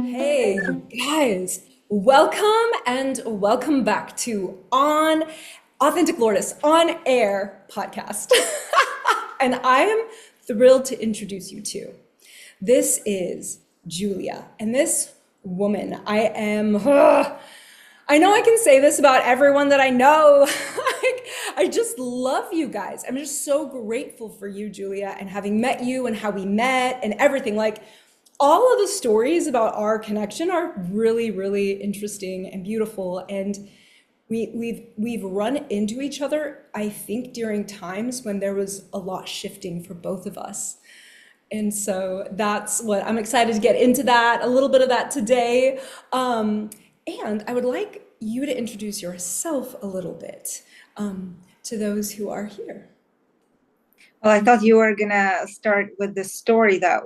Hey, you guys, welcome and welcome back to On Authentic Lourdes on Air podcast. And I am thrilled to introduce you to. This is Julia, and this woman, I know I can say this about everyone that I know. I just love you guys. I'm just so grateful for you, Julia, and having met you and how we met and everything. Like, all of the stories about our connection are really, really interesting and beautiful. And we've run into each other, I think, during times when there was a lot shifting for both of us. And so that's what I'm excited to get into that, a little bit of that today. And I would like you to introduce yourself a little bit to those who are here. Well, I thought you were gonna start with the story that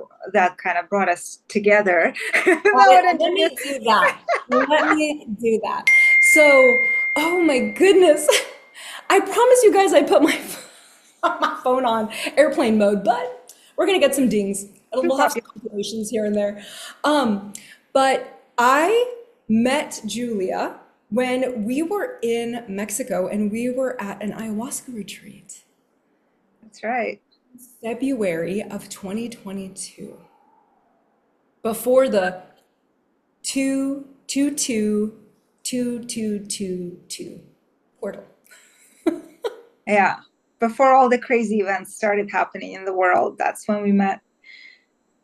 kind of brought us together. That would Let introduce. me do that. Let me do that. So, oh my goodness. I promise you guys I put my my phone on airplane mode, but we're gonna get some dings. Too We'll have some popular. complications here and there. But I met Julia when we were in Mexico and we were at an ayahuasca retreat, That's right. February of 2022, before the 2222222 portal. Yeah. Before all the crazy events started happening in the world, that's when we met.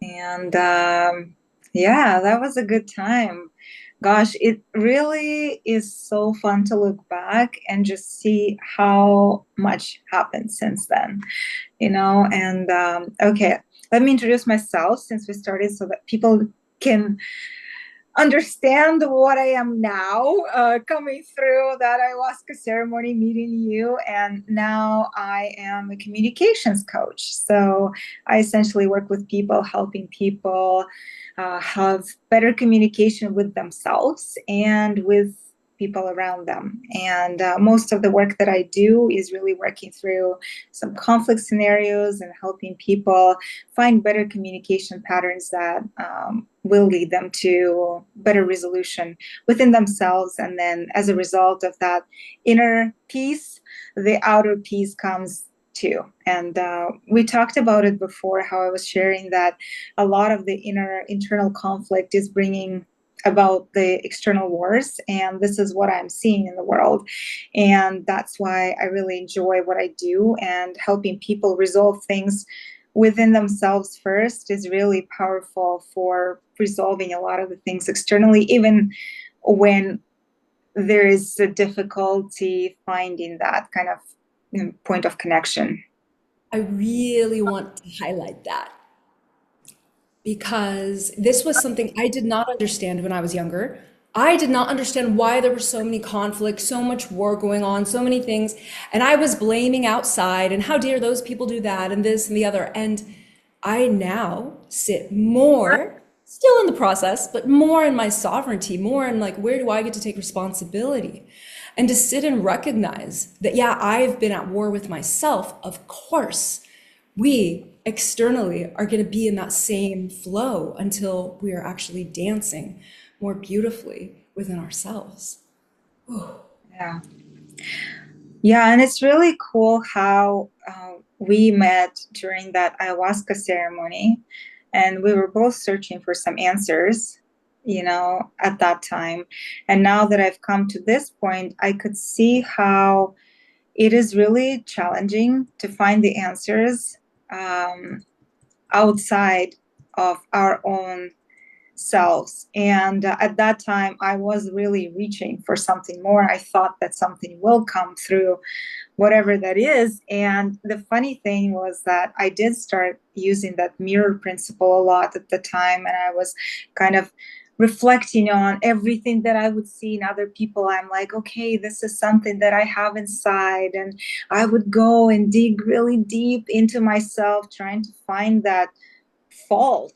And yeah, that was a good time. Gosh, it really is so fun to look back and just see how much happened since then, And okay, let me introduce myself since we started so that people can understand what I am now, coming through that ayahuasca ceremony, meeting you. And now I am a communications coach. So I essentially work with people, helping people have better communication with themselves and with people around them. And most of the work that I do is really working through some conflict scenarios and helping people find better communication patterns that will lead them to better resolution within themselves. And then as a result of that inner peace, the outer peace comes too. And we talked about it before, how I was sharing that a lot of the internal conflict is bringing about the external wars, and this is what I'm seeing in the world. And that's why I really enjoy what I do, and helping people resolve things within themselves first is really powerful for resolving a lot of the things externally, even when there is a difficulty finding that kind of point of connection. I really want to highlight that because this was something I did not understand when I was younger. I did not understand why there were so many conflicts, so much war going on, so many things. And I was blaming outside and how dare those people do that and this and the other. And I now sit more, still in the process, but more in my sovereignty, more in like, where do I get to take responsibility? And to sit and recognize that, yeah, I've been at war with myself. Of course, we externally are going to be in that same flow until we are actually dancing more beautifully within ourselves. Ooh. Yeah. Yeah, and it's really cool how we met during that ayahuasca ceremony, and we were both searching for some answers, at that time. And now that I've come to this point, I could see how it is really challenging to find the answers um, outside of our own selves. And at that time, I was really reaching for something more. I thought that something will come through, whatever that is. And the funny thing was that I did start using that mirror principle a lot at the time. And I was kind of reflecting on everything that I would see in other people. I'm like, okay, this is something that I have inside. And I would go and dig really deep into myself, trying to find that fault,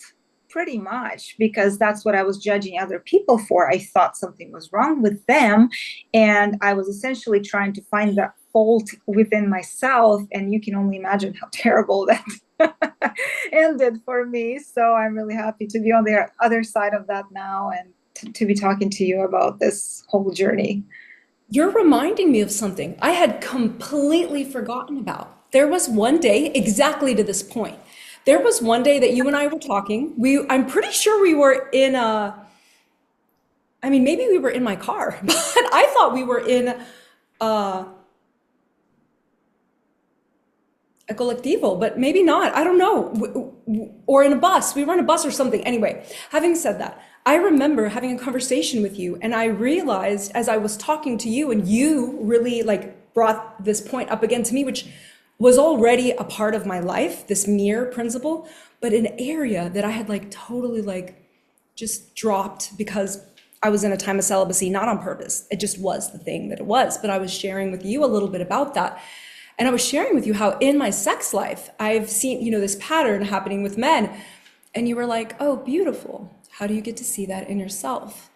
pretty much, because that's what I was judging other people for. I thought something was wrong with them, and I was essentially trying to find that fault within myself. And you can only imagine how terrible that ended for me. So I'm really happy to be on the other side of that now and to be talking to you about this whole journey. You're reminding me of something I had completely forgotten about. There was one day, exactly to this point, there was one day that you and I were talking. I'm pretty sure we were in maybe we were in my car, but I thought we were in uh, a colectivo, but maybe not. I don't know. Or in a bus. We were in a bus or something. Anyway, having said that, I remember having a conversation with you, and I realized as I was talking to you, and you really like brought this point up again to me, which was already a part of my life, this mirror principle, but an area that I had like totally like just dropped because I was in a time of celibacy, not on purpose. It just was the thing that it was. But I was sharing with you a little bit about that. And I was sharing with you how in my sex life, I've seen, this pattern happening with men. And you were like, oh, beautiful. How do you get to see that in yourself?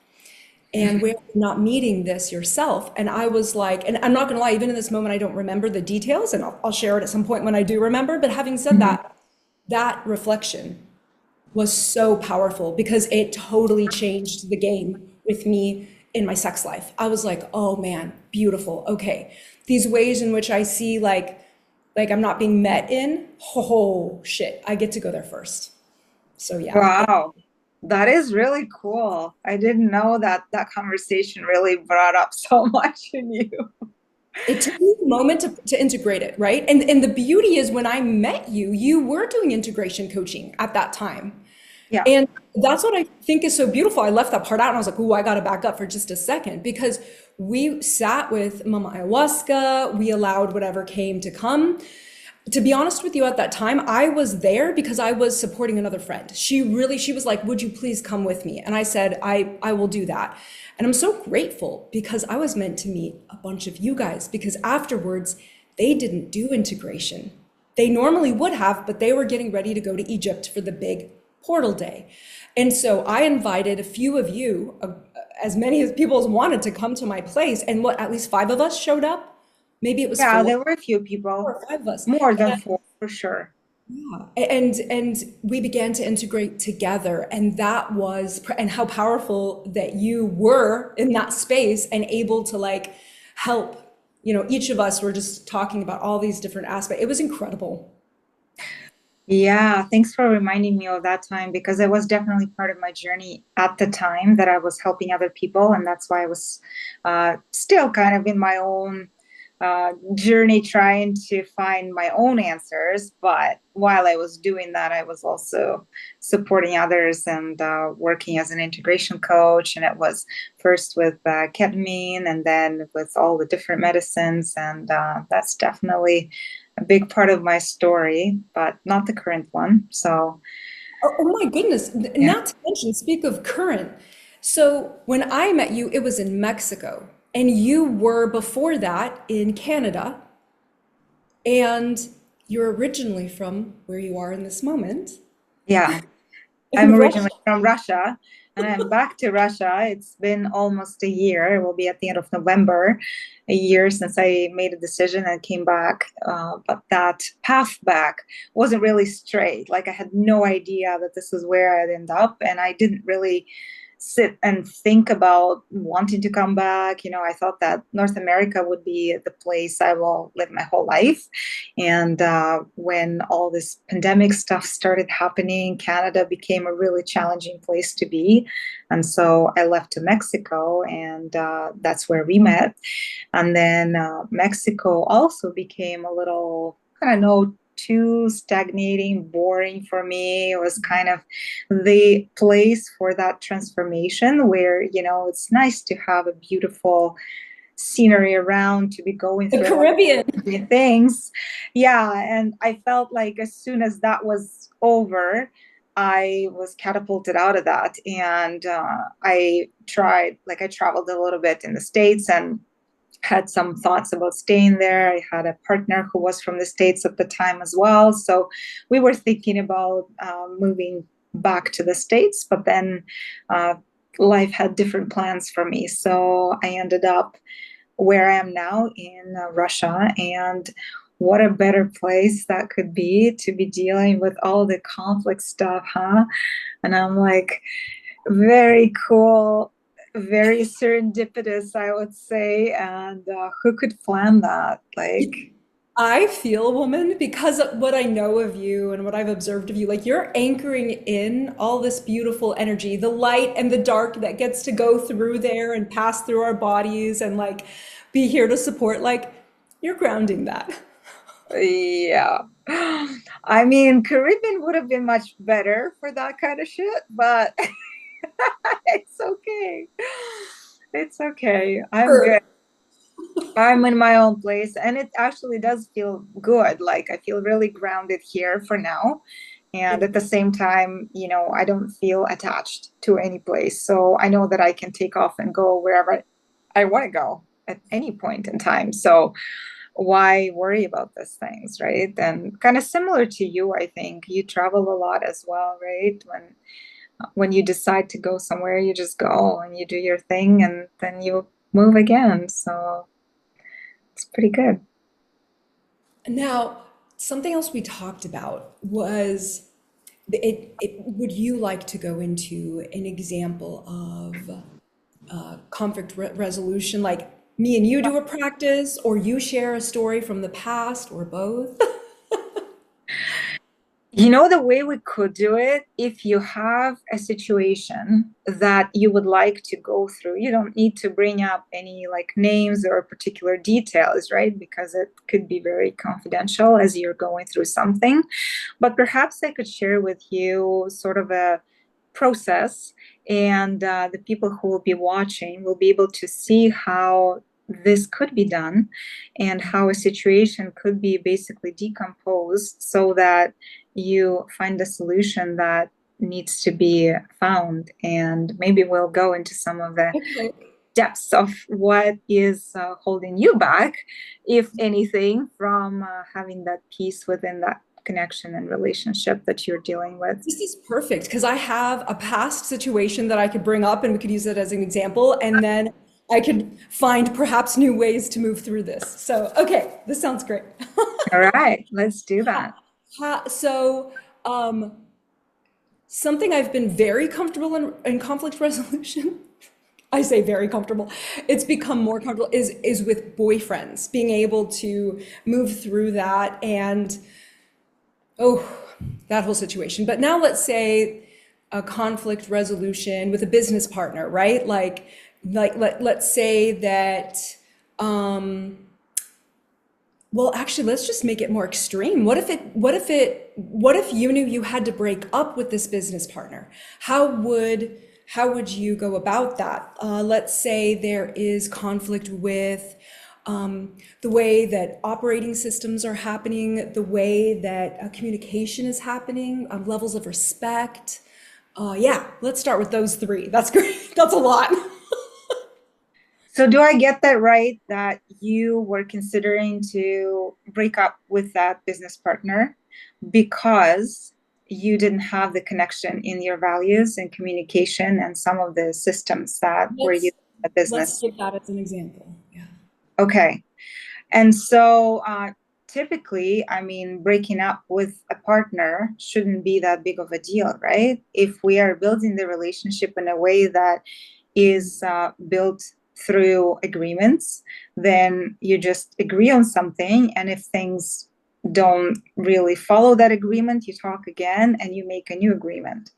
And we're not meeting this yourself. And I was like, and I'm not going to lie, even in this moment, I don't remember the details, and I'll share it at some point when I do remember. But having said Mhm. that, that reflection was so powerful because it totally changed the game with me in my sex life. I was like, oh man, beautiful. Okay. These ways in which I see like I'm not being met in, oh shit, I get to go there first. So yeah. Wow. That is really cool. I didn't know that that conversation really brought up so much in you. It took me a moment to integrate it, right? And the beauty is when I met you, you were doing integration coaching at that time. Yeah. And that's what I think is so beautiful. I left that part out and I was like, "Ooh, I got to back up for just a second," because we sat with Mama Ayahuasca, we allowed whatever came to come. To be honest with you, at that time, I was there because I was supporting another friend. She was like, "Would you please come with me?" And I said, I will do that. And I'm so grateful because I was meant to meet a bunch of you guys because afterwards, they didn't do integration. They normally would have, but they were getting ready to go to Egypt for the big portal day. And so I invited a few of you, as many as people as wanted to come to my place. And what, at least five of us showed up? Maybe it was Yeah, four, there were a few four people, or five of us. more than four for sure. Yeah. And we began to integrate together, and that was and how powerful that you were in that space and able to like help. Each of us were just talking about all these different aspects. It was incredible. Yeah, thanks for reminding me of that time because it was definitely part of my journey at the time that I was helping other people. And that's why I was still kind of in my own journey trying to find my own answers. But while I was doing that, I was also supporting others and working as an integration coach. And it was first with ketamine and then with all the different medicines. And that's definitely a big part of my story, but not the current one. So, Oh my goodness. yeah. Not to mention, speak of current. So when I met you, it was in Mexico, and you were before that in Canada, and you're originally from where you are in this moment, Yeah. I'm in Russia. originally from Russia and I'm back to Russia. It's been almost a year. It will be at the end of November, a year since I made a decision and came back. But that path back wasn't really straight. Like I had no idea that this is where I'd end up. And I didn't really sit and think about wanting to come back. I thought that North America would be the place I will live my whole life. And when all this pandemic stuff started happening, Canada became a really challenging place to be. And so I left to Mexico, and that's where we met. And then Mexico also became a little, I don't know, too stagnating, boring for me. It was kind of the place for that transformation where, it's nice to have a beautiful scenery around, to be going The through all Caribbean. the things. Yeah. And I felt like as soon as that was over, I was catapulted out of that. And I traveled a little bit in the States and had some thoughts about staying there. I had a partner who was from the States at the time as well. So we were thinking about moving back to the States, but then uh, life had different plans for me. So I ended up where I am now in Russia. And what a better place that could be to be dealing with all the conflict stuff, huh? And I'm like, very cool, very serendipitous, I would say. And who could plan that? Like, I feel, woman, because of what I know of you and what I've observed of you, like you're anchoring in all this beautiful energy, the light and the dark that gets to go through there and pass through our bodies and like be here to support, like you're grounding that. yeah. I mean, Caribbean would have been much better for that kind of shit, but it's okay. It's okay. I'm good. Heard. I'm in my own place, and it actually does feel good. Like I feel really grounded here for now. And at the same time, I don't feel attached to any place. So I know that I can take off and go wherever I want to go at any point in time. So why worry about these things, right? And kind of similar to you, I think you travel a lot as well, right? When you decide to go somewhere, you just go and you do your thing and then you move again. So it's pretty good. Now, something else we talked about was would you like to go into an example of conflict resolution, like me and you do a practice, or you share a story from the past, or both? The way we could do it, if you have a situation that you would like to go through, you don't need to bring up any like names or particular details, right? Because it could be very confidential as you're going through something. But perhaps I could share with you sort of a process, and the people who will be watching will be able to see how this could be done and how a situation could be basically decomposed so that you find a solution that needs to be found. And maybe we'll go into some of the Okay. depths of what is holding you back, if anything, from having that peace within that connection and relationship that you're dealing with. This is perfect because I have a past situation that I could bring up and we could use it as an example, and then I could find perhaps new ways to move through this. So, okay, this sounds great. All right, let's do that. So, something I've been very comfortable in conflict resolution. I say very comfortable. It's become more comfortable is with boyfriends, being able to move through that and oh, that whole situation. But now let's say a conflict resolution with a business partner, right? Let's say that well, actually, let's just make it more extreme. What if you knew you had to break up with this business partner? How would you go about that? Let's say there is conflict with the way that operating systems are happening, the way that communication is happening, levels of respect. Yeah, let's start with those three. That's great. That's a lot. So, do I get that right that you were considering to break up with that business partner because you didn't have the connection in your values and communication and some of the systems that were used Let's in the let's business? take that as an example. Yeah. Okay. And so, typically, I mean, breaking up with a partner shouldn't be that big of a deal, right? If we are building the relationship in a way that is built through agreements, then you just agree on something. And if things don't really follow that agreement, you talk again and you make a new agreement.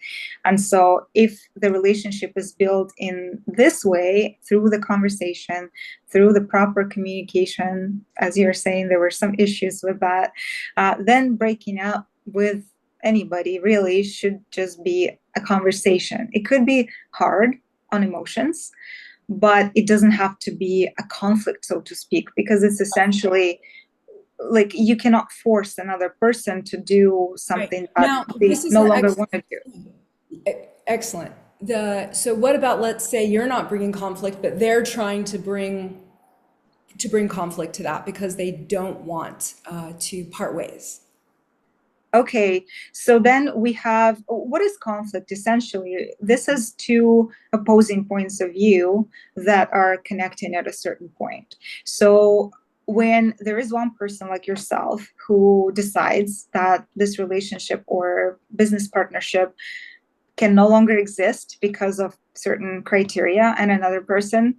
And so, if the relationship is built in this way, through the conversation, through the proper communication, as you're saying, there were some issues with that, then breaking up with anybody really should just be a conversation. It could be hard on emotions, but it doesn't have to be a conflict, so to speak, because it's essentially like you cannot force another person to do Right. something that Now, they this is no an longer want to do. excellent. So what about, let's say you're not bringing conflict, but they're trying to bring conflict to that because they don't want to part ways. Okay, so then we have what is conflict essentially? This is two opposing points of view that are connecting at a certain point. So when there is one person like yourself who decides that this relationship or business partnership can no longer exist because of certain criteria, and another person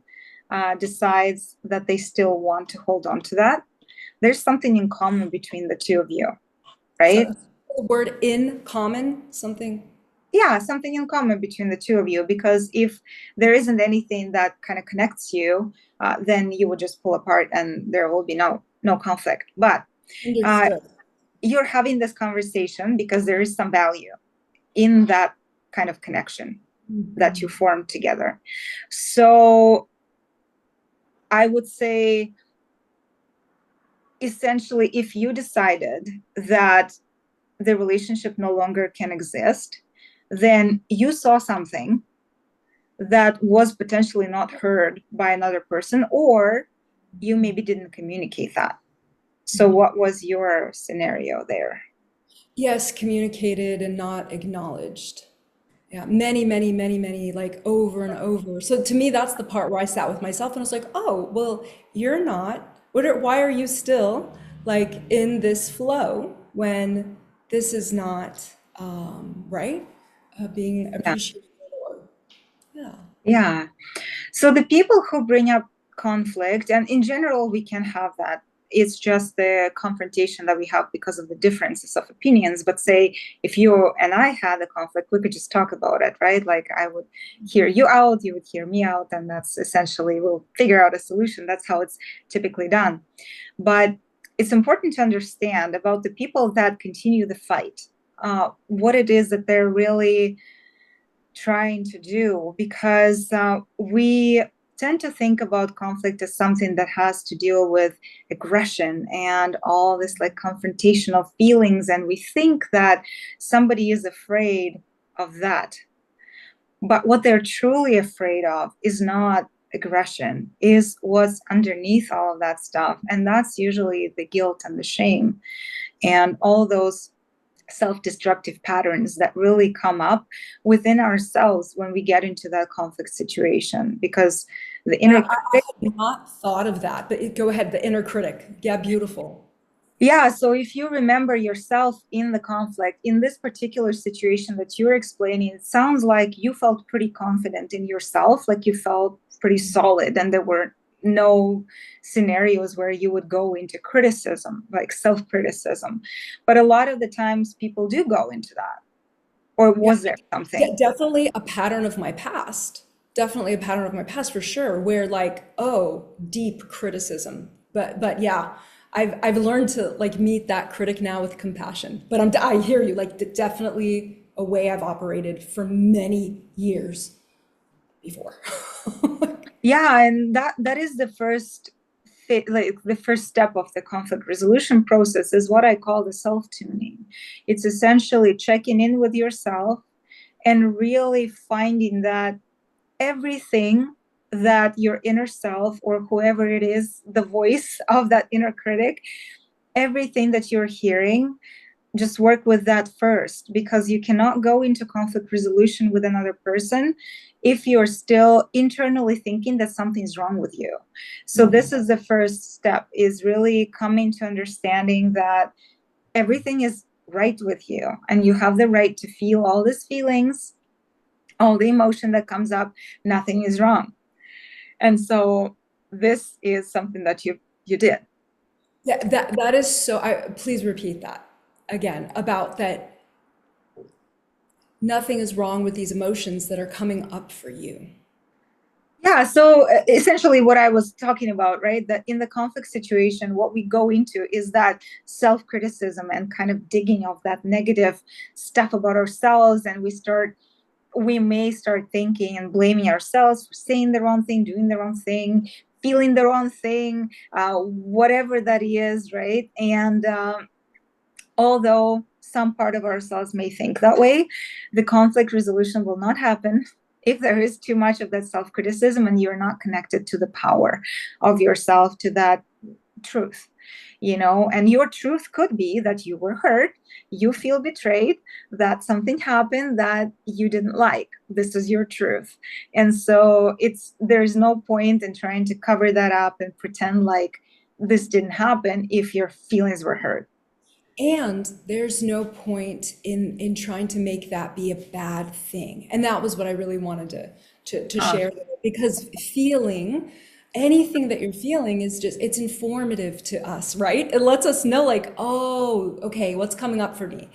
decides that they still want to hold on to that, there's something in common between the two of you, So right? the word in common, something. Yeah, something in common between the two of you, because if there isn't anything that kind of connects you, then you would just pull apart and there will be no conflict. But uh, Understood. you're having this conversation because there is some value in that kind of connection that you form together. So I would say, essentially, if you decided that the relationship no longer can exist, then you saw something that was potentially not heard by another person, or you maybe didn't communicate that. So what was your scenario there? Yes, communicated and not acknowledged. Yeah, many, many, many, many, like over and over. So to me, that's the part where I sat with myself and I was like, oh, well, you're not. Why are you still like in this flow when this is not right? Being Yeah. appreciated or, yeah. Yeah. So the people who bring up conflict, and in general, we can have that. It's just the confrontation that we have because of the differences of opinions. But say if you and I had a conflict, we could just talk about it, right? Like I would hear you out, you would hear me out, and that's essentially we'll figure out a solution. That's how it's typically done. But it's important to understand about the people that continue the fight, what it is that they're really trying to do, because we tend to think about conflict as something that has to deal with aggression and all this like confrontational feelings, and we think that somebody is afraid of that, but what they're truly afraid of is not aggression, is what's underneath all of that stuff, and that's usually the guilt and the shame and all those self-destructive patterns that really come up within ourselves when we get into that conflict situation, because the Yeah, inner I critic. had not thought of that, but go ahead, the inner critic. Yeah, beautiful. Yeah, so if you remember yourself in the conflict in this particular situation that you're explaining, it sounds like you felt pretty confident in yourself, like you felt pretty solid, and there were no scenarios where you would go into criticism, like self-criticism. But a lot of the times people do go into that. Or Yeah, was there something? definitely a pattern of my past. Definitely a pattern of my past for sure, where like, oh, deep criticism. But yeah, I've learned to like meet that critic now with compassion. But I hear you, like definitely a way I've operated for many years before. Yeah, and that is the first like the first step of the conflict resolution process is what I call the self-tuning. It's essentially checking in with yourself and really finding that everything that your inner self or whoever it is, the voice of that inner critic, everything that you're hearing, just work with that first, because you cannot go into conflict resolution with another person if you're still internally thinking that something's wrong with you. So this is the first step, is really coming to understanding that everything is right with you and you have the right to feel all these feelings, all the emotion that comes up. Nothing is wrong. And so this is something that you did. Yeah, that is so, please repeat that again about that nothing is wrong with these emotions that are coming up for you. Yeah, so essentially what I was talking about, right? That in the conflict situation, what we go into is that self-criticism and kind of digging of that negative stuff about ourselves. And we may start thinking and blaming ourselves for saying the wrong thing, doing the wrong thing, feeling the wrong thing, whatever that is, right? And although some part of ourselves may think that way, the conflict resolution will not happen if there is too much of that self-criticism and you're not connected to the power of yourself, to that truth, and your truth could be that you were hurt, you feel betrayed, that something happened that you didn't like. This is your truth. And so there's no point in trying to cover that up and pretend like this didn't happen if your feelings were hurt. And there's no point in trying to make that be a bad thing. And that was what I really wanted to Uh, share, because feeling anything that you're feeling is just, it's informative to us, right? It lets us know like, oh, okay, what's coming up for me?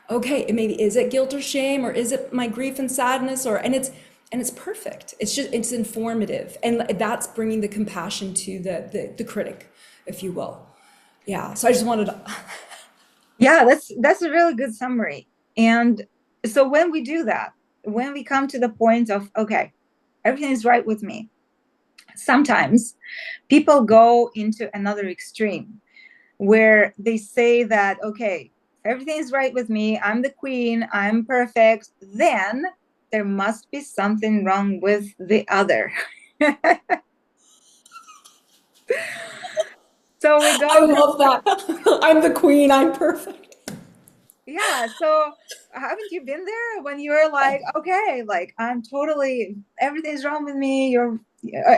Okay, and maybe is it guilt or shame, or is it my grief and sadness, or and it's perfect. It's just, it's informative. And that's bringing the compassion to the critic, if you will. Yeah. So I just wanted to yeah, that's a really good summary. And so when we do that, when we come to the point of, okay, everything is right with me, sometimes people go into another extreme where they say that, okay, everything is right with me, I'm the queen, I'm perfect, then there must be something wrong with the other. So we I go through, love that. I'm the queen. I'm perfect. yeah. So haven't you been there when you're like, okay, like I'm totally, everything's wrong with me, you're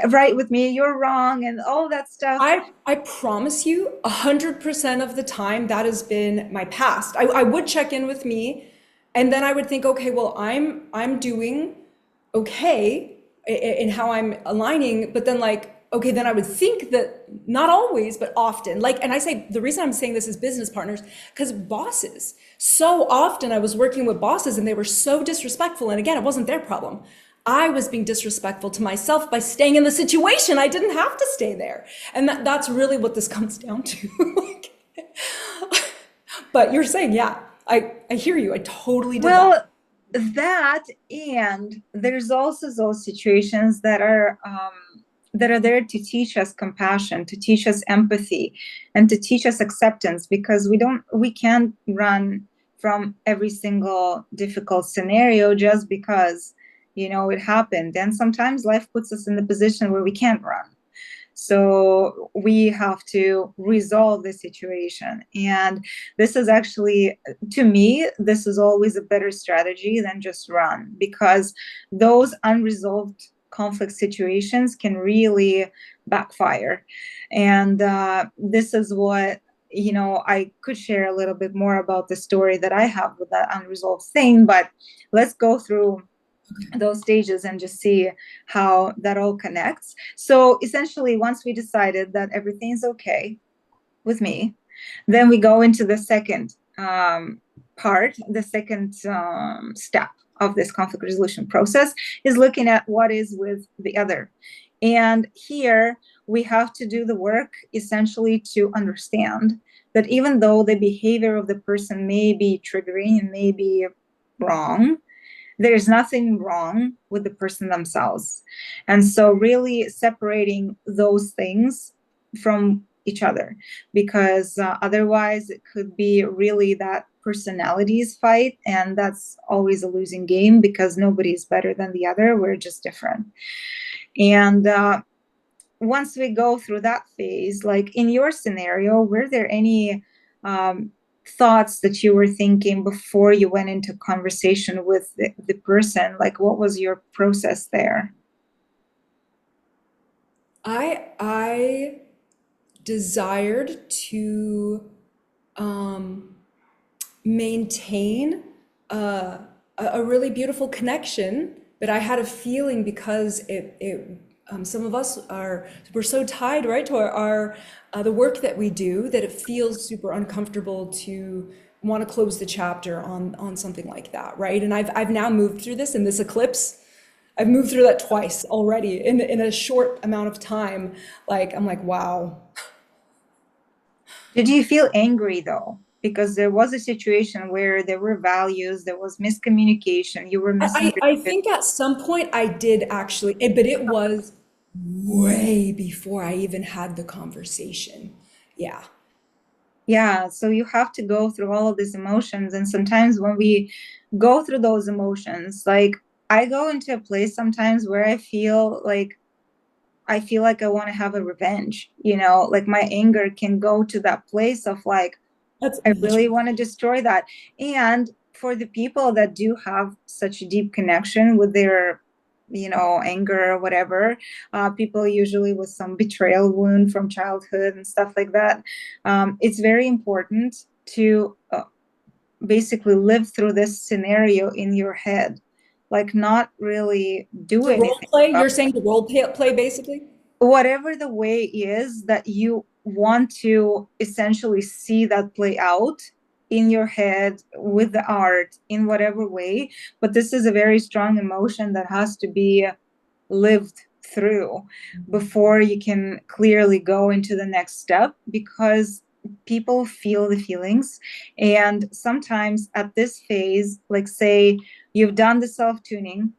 right with me, you're wrong, and all that stuff. I promise you, 100% of the time that has been my past. I would check in with me, and then I would think, okay, well, I'm doing okay in how I'm aligning, but then like, okay, then I would think that not always, but often. Like, and I say the reason I'm saying this is business partners, because bosses, so often I was working with bosses and they were so disrespectful. And again, it wasn't their problem. I was being disrespectful to myself by staying in the situation. I didn't have to stay there. And that's really what this comes down to. Like, but you're saying, yeah, I hear you. I totally did that. Well, that, and there's also those situations that are there to teach us compassion, to teach us empathy, and to teach us acceptance, because we can't run from every single difficult scenario just because, it happened. And sometimes life puts us in the position where we can't run. So we have to resolve the situation. And this is actually, to me, this is always a better strategy than just run, because those unresolved conflict situations can really backfire. And this is what, I could share a little bit more about the story that I have with that unresolved thing, but let's go through those stages and just see how that all connects. So essentially, once we decided that everything's okay with me, then we go into the second part, the second step of this conflict resolution process is looking at what is with the other. And here we have to do the work essentially to understand that even though the behavior of the person may be triggering and may be wrong, there's nothing wrong with the person themselves. And so really separating those things from each other, because otherwise it could be really that personalities fight, and that's always a losing game because nobody's better than the other, we're just different. And once we go through that phase, like in your scenario, were there any thoughts that you were thinking before you went into conversation with the person? Like, what was your process there? I desired to maintain a really beautiful connection, but I had a feeling because some of us we're so tied, right, to our the work that we do, that it feels super uncomfortable to want to close the chapter on something like that, right? And I've now moved through this in this eclipse. I've moved through that twice already in a short amount of time. Like, I'm like, wow. Did you feel angry though? Because there was a situation where there were values, there was miscommunication, you were I misunderstood. think at some point I did actually, but it was way before I even had the conversation. Yeah. Yeah, so you have to go through all of these emotions. And sometimes when we go through those emotions, like I go into a place sometimes where I feel like I want to have a revenge, like my anger can go to that place of like, That's I really literally, want to destroy that. And for the people that do have such a deep connection with their anger or whatever. People usually with some betrayal wound from childhood and stuff like that. It's very important to basically live through this scenario in your head, like not really do To role anything. play, you're saying to play basically? Whatever the way is that you want to essentially see that play out in your head with the art in whatever way, but this is a very strong emotion that has to be lived through before you can clearly go into the next step, because people feel the feelings. And sometimes at this phase, like say you've done the self-tuning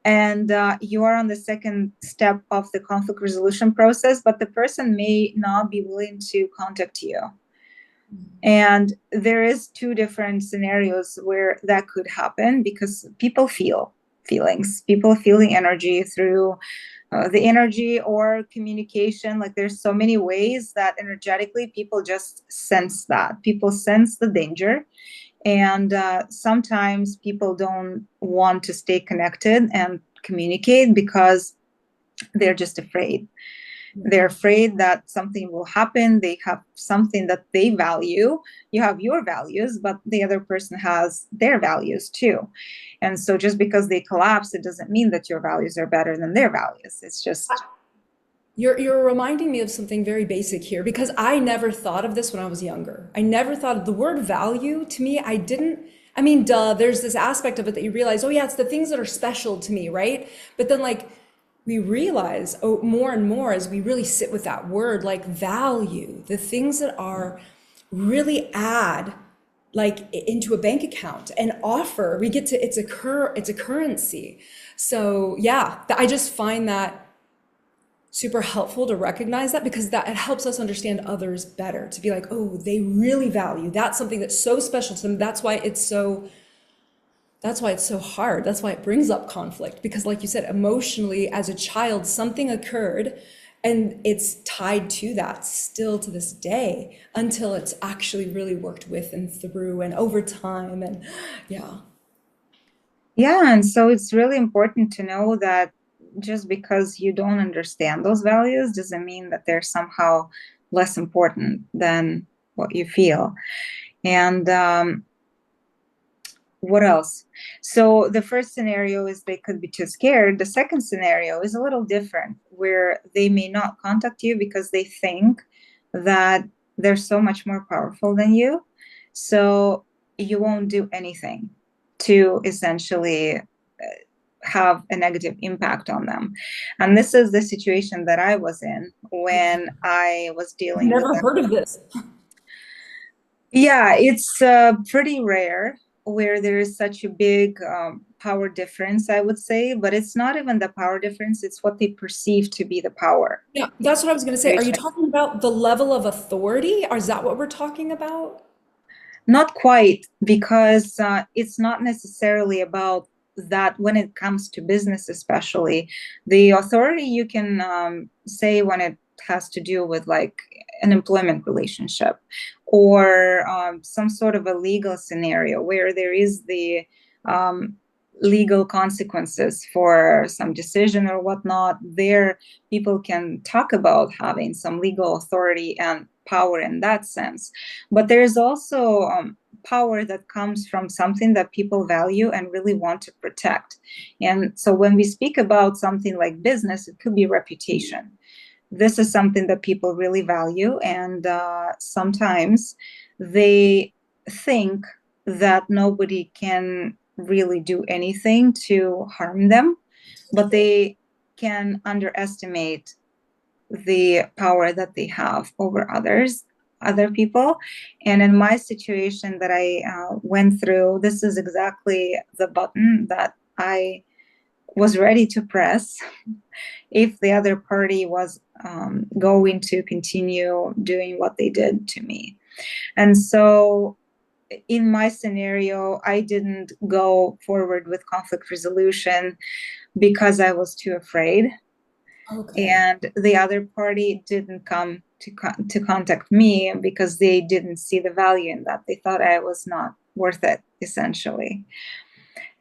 and you are on the second step of the conflict resolution process, but the person may not be willing to contact you. And there is two different scenarios where that could happen, because people feel feelings, people feel the energy through the energy or communication. Like there's so many ways that energetically people just sense that. People sense the danger. And sometimes people don't want to stay connected and communicate because they're just afraid. They're afraid that something will happen. They have something that they value. You have your values, but the other person has their values too. And so just because they collapse, it doesn't mean that your values are better than their values. It's just... You're reminding me of something very basic here, because I never thought of this when I was younger. I never thought of the word value. To me, I mean, duh, there's this aspect of it that you realize, oh yeah, it's the things that are special to me, right? But then like we realize, oh, more and more as we really sit with that word, like value, the things that are really add like into a bank account and offer, we get to, it's a currency. So yeah, I just find that super helpful to recognize that, because that it helps us understand others better, to be like, oh, they really value, that's something that's so special to them. That's why it's so hard. That's why it brings up conflict, because like you said, emotionally as a child something occurred, and it's tied to that still to this day until it's actually really worked with and through and over time. And yeah. Yeah, and so it's really important to know that just because you don't understand those values doesn't mean that they're somehow less important than what you feel. And what else? So the first scenario is they could be too scared. The second scenario is a little different, where they may not contact you because they think that they're so much more powerful than you. So you won't do anything to essentially have a negative impact on them. And this is the situation that I was in when I was I've dealing with never that. heard of this. Yeah, it's pretty rare where there is such a big power difference, I would say, but it's not even the power difference, it's what they perceive to be the power. Yeah, that's what I was going to say. Are you talking about the level of authority? Or is that what we're talking about? Not quite, because it's not necessarily about that when it comes to business, especially. The authority you can say when it has to do with like an employment relationship or some sort of a legal scenario where there is the um, legal consequences for some decision or whatnot. There, people can talk about having some legal authority and power in that sense. But there's also power that comes from something that people value and really want to protect. And so when we speak about something like business, it could be reputation. This is something that people really value, and sometimes they think that nobody can really do anything to harm them, but they can underestimate the power that they have over other people. And in my situation that I went through, this is exactly the button that I was ready to press if the other party was going to continue doing what they did to me. And so in my scenario, I didn't go forward with conflict resolution because I was too afraid. Okay. And the other party didn't come to contact me because they didn't see the value in that. They thought I was not worth it, essentially.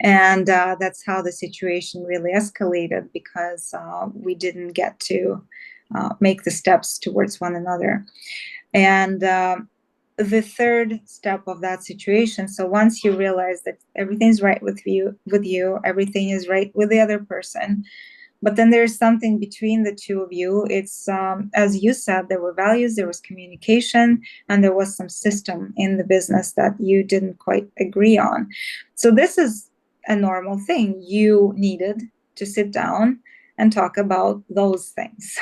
And that's how the situation really escalated, because we didn't get to make the steps towards one another. And the third step of that situation, so once you realize that everything's right with you, everything is right with the other person, but then there's something between the two of you. It's as you said, there were values, there was communication, and there was some system in the business that you didn't quite agree on. So this is a normal thing. You needed to sit down and talk about those things.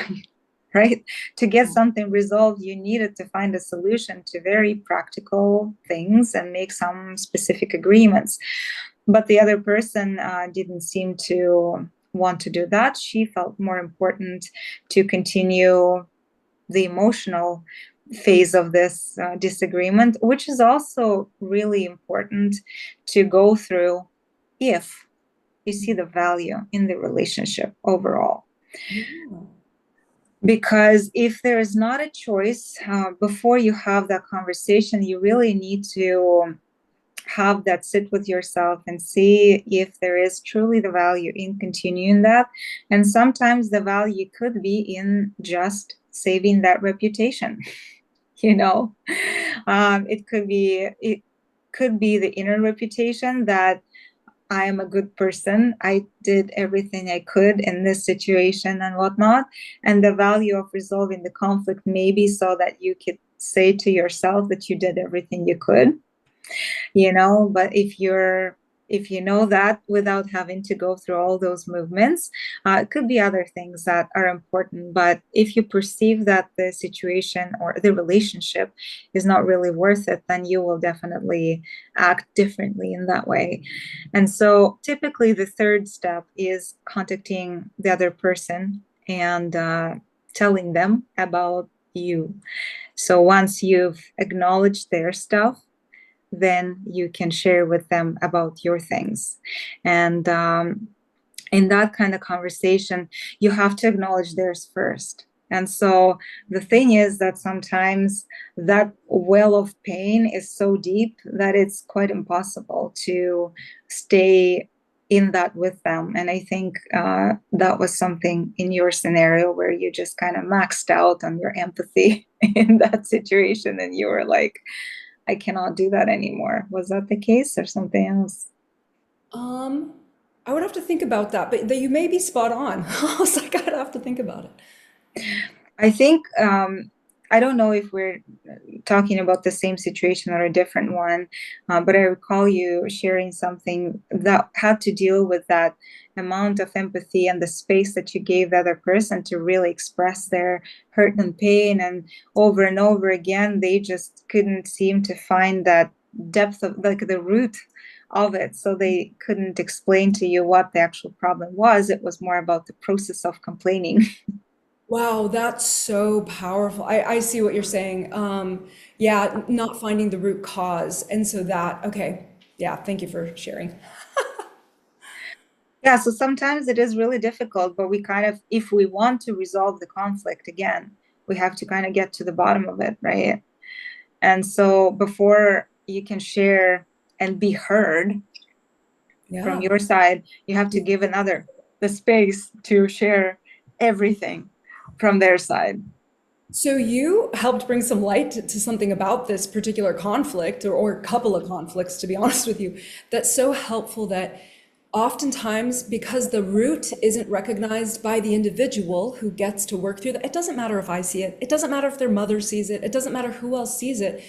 Right? To get something resolved, you needed to find a solution to very practical things and make some specific agreements. But the other person didn't seem to want to do that. She felt more important to continue the emotional phase of this disagreement, which is also really important to go through if you see the value in the relationship overall. Yeah. Because if there is not a choice, before you have that conversation, you really need to have that sit with yourself and see if there is truly the value in continuing that. And sometimes the value could be in just saving that reputation. you know it could be the inner reputation that I am a good person. I did everything I could in this situation and whatnot. And the value of resolving the conflict, maybe so that you could say to yourself that you did everything you could, but if you know that without having to go through all those movements, it could be other things that are important. But if you perceive that the situation or the relationship is not really worth it, then you will definitely act differently in that way. And so typically the third step is contacting the other person and telling them about you. So once you've acknowledged their stuff, then you can share with them about your things. And in that kind of conversation, you have to acknowledge theirs first. And so the thing is that sometimes that well of pain is so deep that it's quite impossible to stay in that with them. And I think that was something in your scenario where you just kind of maxed out on your empathy in that situation. And you were like, I cannot do that anymore. Was that the case or something else? Um, I would have to think about that, but you may be spot on. I was like, I'd have to think about it. I think I don't know if we're talking about the same situation or a different one, but I recall you sharing something that had to deal with that amount of empathy and the space that you gave the other person to really express their hurt and pain. And over again, they just couldn't seem to find that depth of, like, the root of it. So they couldn't explain to you what the actual problem was. It was more about the process of complaining. Wow, that's so powerful. I see what you're saying. Yeah, not finding the root cause. And so that, okay. Yeah, thank you for sharing. Yeah, so sometimes it is really difficult, but we kind of, if we want to resolve the conflict again, we have to kind of get to the bottom of it, right? And so before you can share and be heard from Yeah. your side, you have to give another the space to share everything from their side. So you helped bring some light to something about this particular conflict or couple of conflicts, to be honest with you, that's so helpful that oftentimes because the root isn't recognized by the individual who gets to work through that, it doesn't matter if I see it, it doesn't matter if their mother sees it, it doesn't matter who else sees it.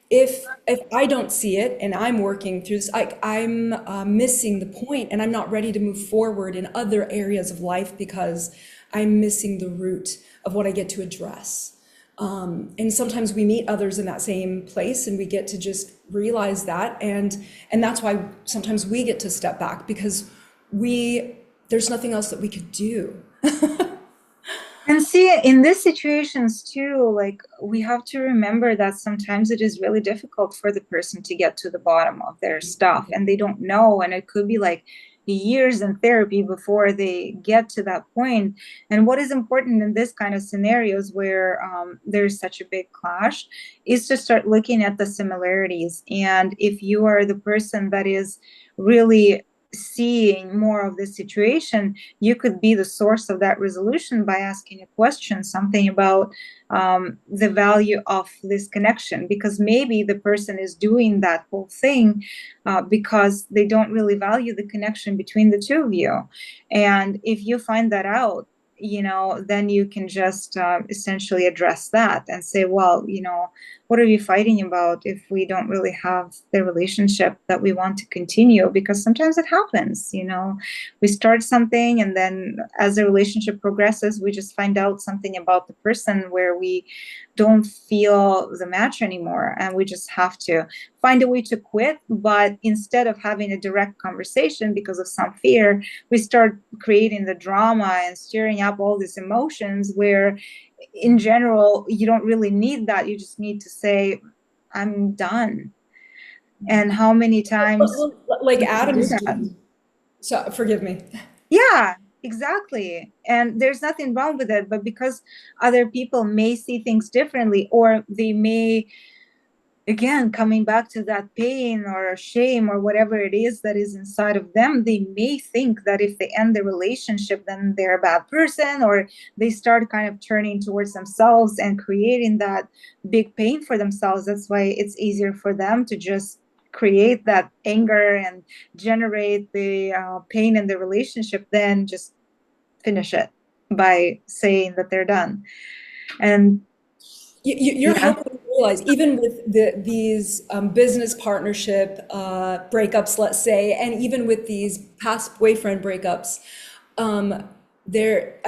If I don't see it and I'm working through this, I'm missing the point and I'm not ready to move forward in other areas of life because I'm missing the root of what I get to address. And sometimes we meet others in that same place and we get to just realize that. And that's why sometimes we get to step back because there's nothing else that we could do. And see, in these situations too, like, we have to remember that sometimes it is really difficult for the person to get to the bottom of their stuff and they don't know. And it could be like years in therapy before they get to that point. And what is important in this kind of scenarios where there's such a big clash is to start looking at the similarities. And if you are the person that is really seeing more of the situation, you could be the source of that resolution by asking a question, something about the value of this connection, because maybe the person is doing that whole thing because they don't really value the connection between the two of you. And if you find that out, then you can just essentially address that and say, well, what are you fighting about if we don't really have the relationship that we want to continue? Because sometimes it happens, we start something, and then as the relationship progresses, we just find out something about the person where we don't feel the match anymore, and we just have to find a way to quit. But instead of having a direct conversation because of some fear, we start creating the drama and stirring up all these emotions where in general you don't really need that. You just need to say, I'm done. And how many times Like we can do Adam's that? so forgive me. Yeah, exactly. And there's nothing wrong with it, but because other people may see things differently, or they may, again, coming back to that pain or shame or whatever it is that is inside of them, they may think that if they end the relationship, then they're a bad person, or they start kind of turning towards themselves and creating that big pain for themselves. That's why it's easier for them to just create that anger and generate the pain in the relationship than just finish it by saying that they're done. And You're yeah. helping me realize, even with these business partnership breakups, let's say, and even with these past boyfriend breakups, there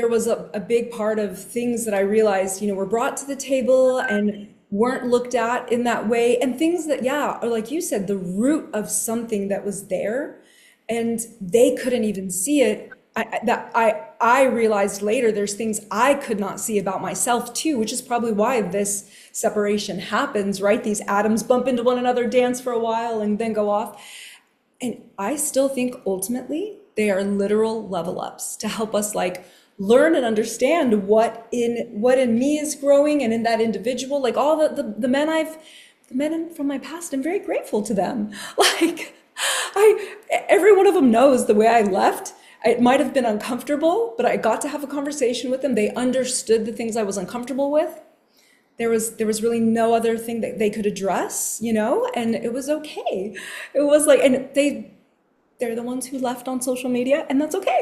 was a big part of things that I realized, were brought to the table and weren't looked at in that way, and things that, yeah, are like you said, the root of something that was there, and they couldn't even see it. I realized later there's things I could not see about myself too, which is probably why this separation happens, right? These atoms bump into one another, dance for a while, and then go off. And I still think ultimately they are literal level ups to help us like learn and understand what in me is growing, and in that individual, like all the men from my past, I'm very grateful to them. Like every one of them knows the way I left. It might have been uncomfortable, but I got to have a conversation with them. They understood the things I was uncomfortable with. There was really no other thing that they could address, and it was okay. It was like, and they're the ones who left on social media, and that's okay.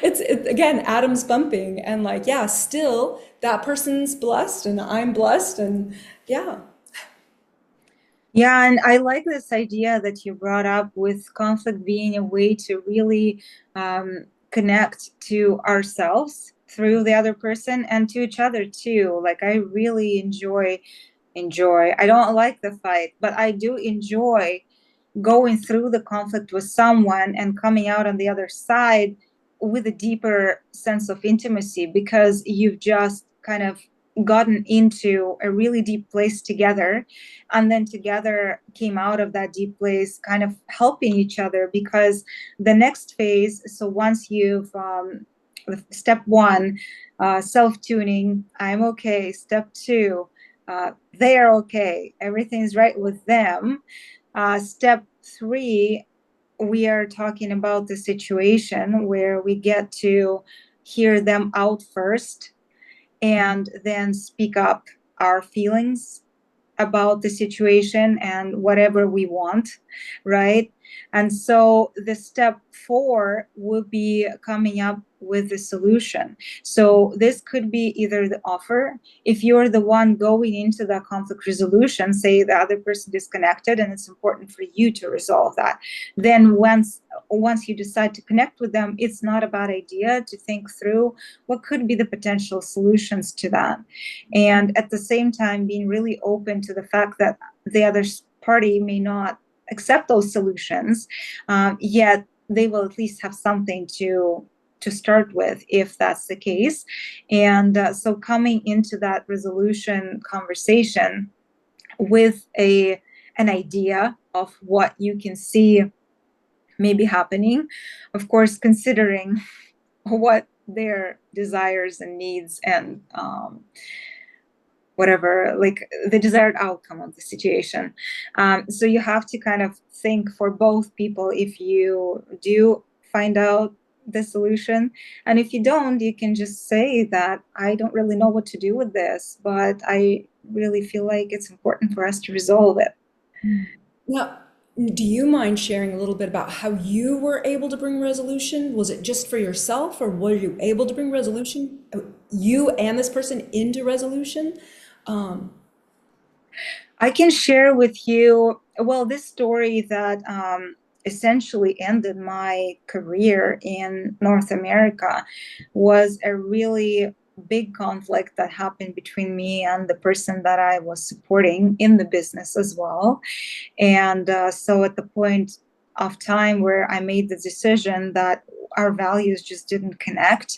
It's again, atoms bumping, and like, yeah, still that person's blessed and I'm blessed, and yeah. Yeah, and I like this idea that you brought up with conflict being a way to really connect to ourselves through the other person and to each other too. Like I really enjoy. I don't like the fight, but I do enjoy going through the conflict with someone and coming out on the other side with a deeper sense of intimacy, because you've just kind of gotten into a really deep place together, and then together came out of that deep place kind of helping each other. Because the next phase, so once you've step one, self-tuning, I'm okay. Step two, they're okay, everything's right with them. Step three, we are talking about the situation where we get to hear them out first and then speak up our feelings about the situation and whatever we want, right? And so the step four would be coming up with the solution. So this could be either the offer. If you're the one going into the conflict resolution, say the other person disconnected and it's important for you to resolve that, then once you decide to connect with them, it's not a bad idea to think through what could be the potential solutions to that. And at the same time, being really open to the fact that the other party may not accept those solutions, yet they will at least have something to start with if that's the case. And so coming into that resolution conversation with an idea of what you can see maybe happening, of course, considering what their desires and needs and whatever, like the desired outcome of the situation. So you have to kind of think for both people if you do find out the solution. And if you don't, you can just say that I don't really know what to do with this, but I really feel like it's important for us to resolve it. Now, do you mind sharing a little bit about how you were able to bring resolution? Was it just for yourself, or were you able to bring resolution, you and this person into resolution? Um, I can share with you, well, this story that essentially ended my career in North America was a really big conflict that happened between me and the person that I was supporting in the business as well. And so at the point of time where I made the decision that our values just didn't connect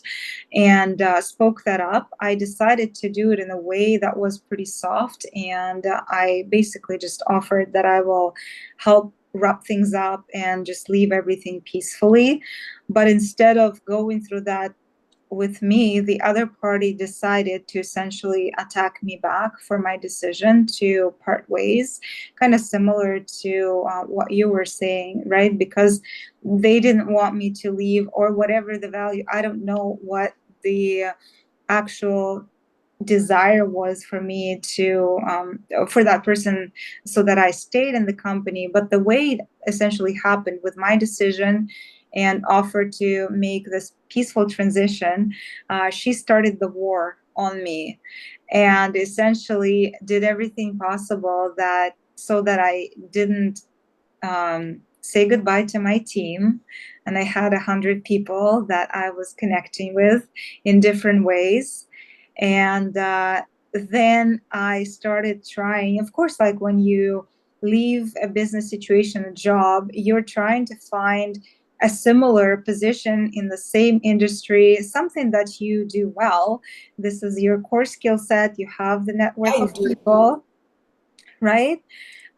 and spoke that up, I decided to do it in a way that was pretty soft. And I basically just offered that I will help wrap things up and just leave everything peacefully. But instead of going through that with me, the other party decided to essentially attack me back for my decision to part ways, kind of similar to what you were saying, right? Because they didn't want me to leave or whatever the value. I don't know what the actual desire was for me to for that person so that I stayed in the company. But the way it essentially happened with my decision and offered to make this peaceful transition, she started the war on me and essentially did everything possible that so that I didn't say goodbye to my team. And I had 100 people that I was connecting with in different ways. And then I started trying, of course, like when you leave a business situation, a job, you're trying to find a similar position in the same industry, something that you do well. This is your core skill set. You have the network yeah, you of do. people, right?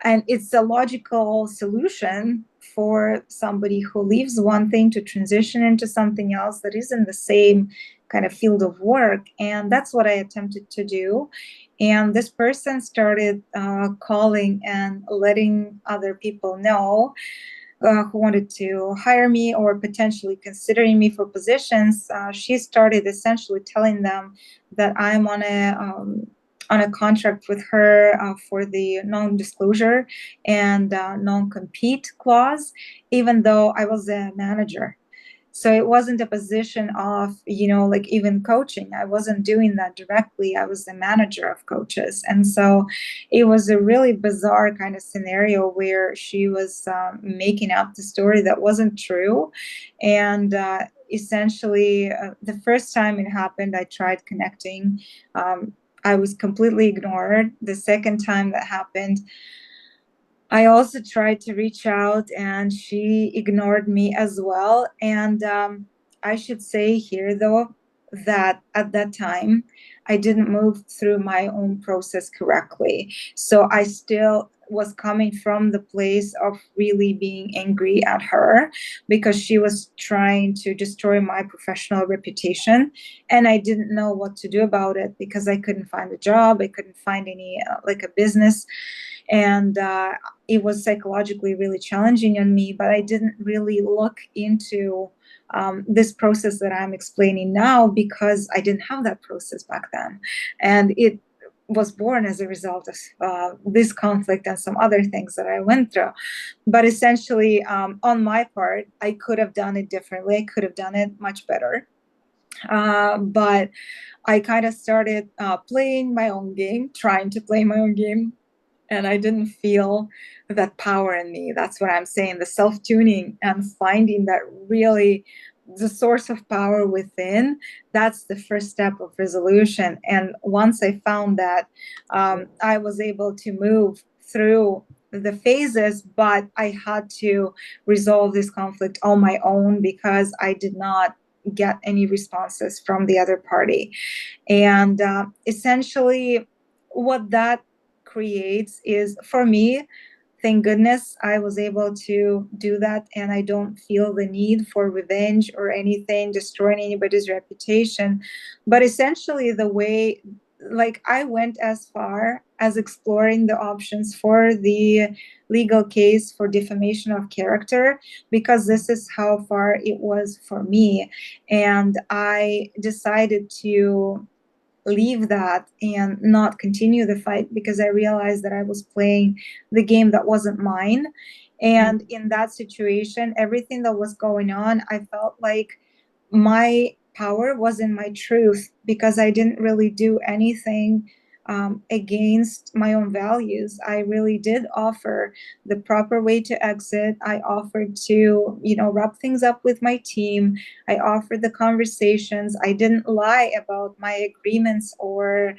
And it's a logical solution for somebody who leaves one thing to transition into something else that is in the same kind of field of work. And that's what I attempted to do. And this person started calling and letting other people know who wanted to hire me or potentially considering me for positions. She started essentially telling them that I'm on a contract with her for the non-disclosure and non-compete clause, even though I was a manager. So it wasn't a position of, like even coaching. I wasn't doing that directly. I was the manager of coaches. And so it was a really bizarre kind of scenario where she was making up the story that wasn't true. And essentially, the first time it happened, I tried connecting. I was completely ignored. The second time that happened, I also tried to reach out and she ignored me as well. And I should say here, though, that at that time, I didn't move through my own process correctly. So I still was coming from the place of really being angry at her because she was trying to destroy my professional reputation. And I didn't know what to do about it because I couldn't find a job. I couldn't find any, like a business. And it was psychologically really challenging on me, but I didn't really look into this process that I'm explaining now because I didn't have that process back then. And it was born as a result of this conflict and some other things that I went through. But essentially, on my part, I could have done it differently. I could have done it much better. But I kind of started playing my own game, trying to play my own game, and I didn't feel that power in me. That's what I'm saying, the self-tuning and finding that really the source of power within. That's the first step of resolution. And once I found that, I was able to move through the phases, but I had to resolve this conflict on my own because I did not get any responses from the other party. And essentially what that creates is, for me, thank goodness I was able to do that, and I don't feel the need for revenge or anything, destroying anybody's reputation. But essentially the way like I went as far as exploring the options for the legal case for defamation of character, because this is how far it was for me. And I decided to leave that and not continue the fight, because I realized that I was playing the game that wasn't mine. And in that situation, everything that was going on, I felt like my power was in my truth, because I didn't really do anything against my own values. I really did offer the proper way to exit. I offered to, wrap things up with my team. I offered the conversations. I didn't lie about my agreements or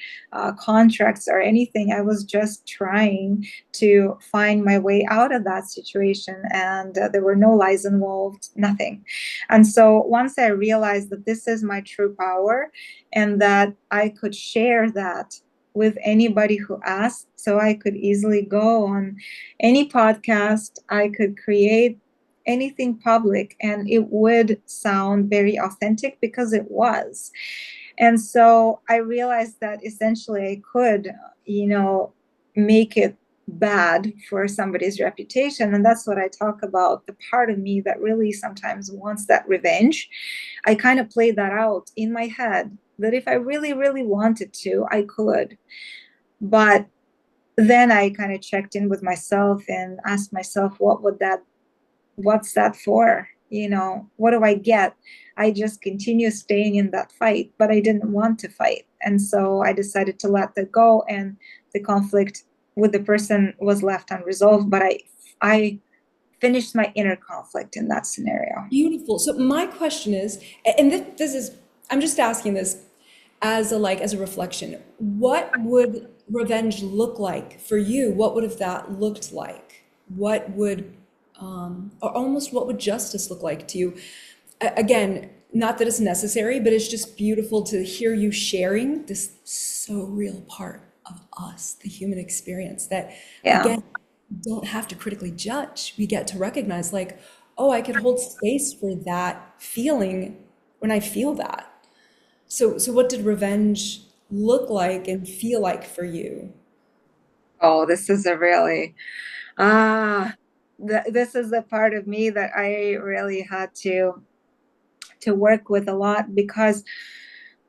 contracts or anything. I was just trying to find my way out of that situation. And there were no lies involved, nothing. And so once I realized that this is my true power and that I could share that with anybody who asked, so I could easily go on any podcast, I could create anything public and it would sound very authentic, because it was. And so I realized that essentially I could, make it bad for somebody's reputation. And that's what I talk about, the part of me that really sometimes wants that revenge. I kind of played that out in my head, that if I really, really wanted to, I could. But then I kind of checked in with myself and asked myself, what's that for? What do I get? I just continue staying in that fight, but I didn't want to fight. And so I decided to let that go, and the conflict with the person was left unresolved, but I finished my inner conflict in that scenario. Beautiful. So my question is, and this is, I'm just asking this as a reflection. What would revenge look like for you? What would have that looked like? What would, or almost what would justice look like to you? Again, not that it's necessary, but it's just beautiful to hear you sharing this so real part of us, the human experience that, Yeah. again, don't have to critically judge. We get to recognize, like, oh, I could hold space for that feeling when I feel that. So what did revenge look like and feel like for you? Oh, this is a really, ah, this is the part of me that I really had to work with a lot, because,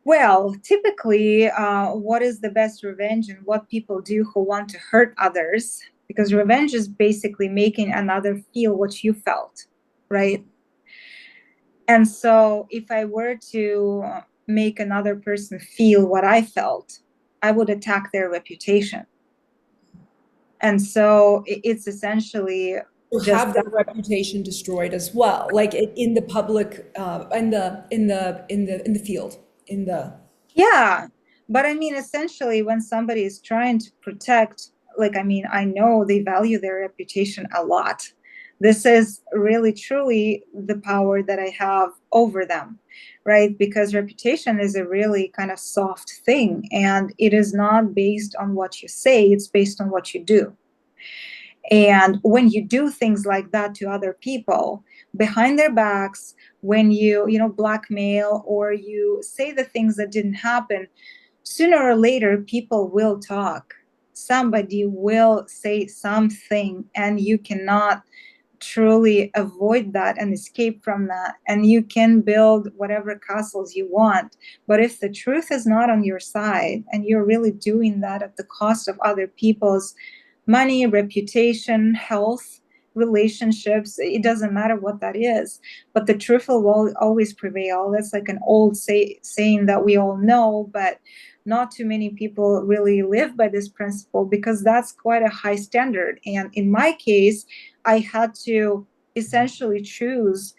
well, typically, what is the best revenge and what people do who want to hurt others? Because revenge is basically making another feel what you felt, right? And so if I were to make another person feel what I felt, I would attack their reputation. And so it's essentially To just have that. their reputation destroyed as well, like in the public, in the field, in the Yeah. But I mean, essentially, when somebody is trying to protect, like, I mean, I know they value their reputation a lot. This is really, truly the power that I have over them, right? Because reputation is a really kind of soft thing, and it is not based on what you say, it's based on what you do. And when you do things like that to other people behind their backs, when you blackmail or you say the things that didn't happen, sooner or later people will talk. Somebody will say something, and you cannot truly avoid that and escape from that. And you can build whatever castles you want. But if the truth is not on your side and you're really doing that at the cost of other people's money, reputation, health, relationships, it doesn't matter what that is. But the truth will always prevail. That's like an old saying that we all know, but not too many people really live by this principle, because that's quite a high standard. And in my case, I had to essentially choose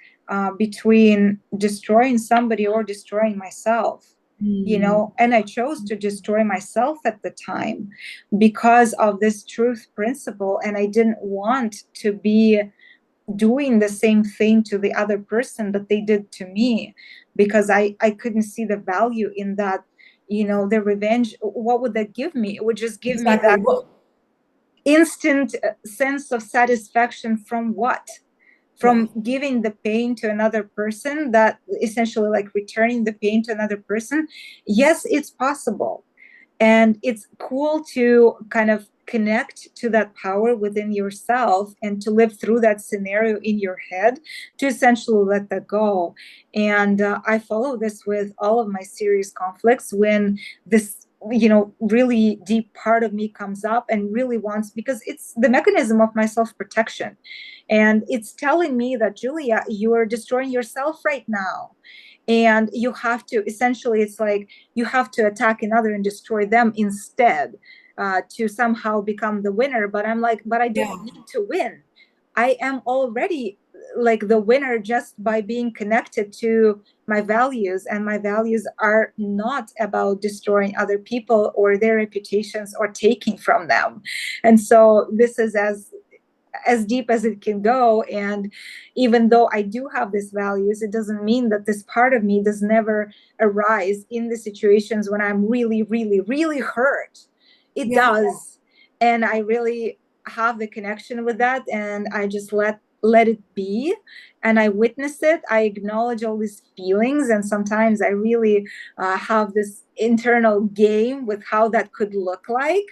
between destroying somebody or destroying myself. And I chose to destroy myself at the time because of this truth principle. And I didn't want to be doing the same thing to the other person that they did to me, because I couldn't see the value in that. The revenge, what would that give me? It would just give me exactly that what instant sense of satisfaction from what? yeah. From giving the pain to another person, that essentially like returning the pain to another person. Yes, it's possible. And it's cool to kind of connect to that power within yourself and to live through that scenario in your head, to essentially let that go. And I follow this with all of my serious conflicts when this, really deep part of me comes up and really wants, because it's the mechanism of my self-protection. And it's telling me that, Julia, you are destroying yourself right now. And you have to, essentially, it's like you have to attack another and destroy them instead, to somehow become the winner. But I'm like, but I Yeah. don't need to win. I am already like the winner just by being connected to my values. And my values are not about destroying other people or their reputations or taking from them. And so this is as deep as it can go. And even though I do have these values, it doesn't mean that this part of me does never arise in the situations when I'm really, really, really hurt. It Yeah. does. And I really have the connection with that. And I just let it be. And I witness it. I acknowledge all these feelings. And sometimes I really have this internal game with how that could look like,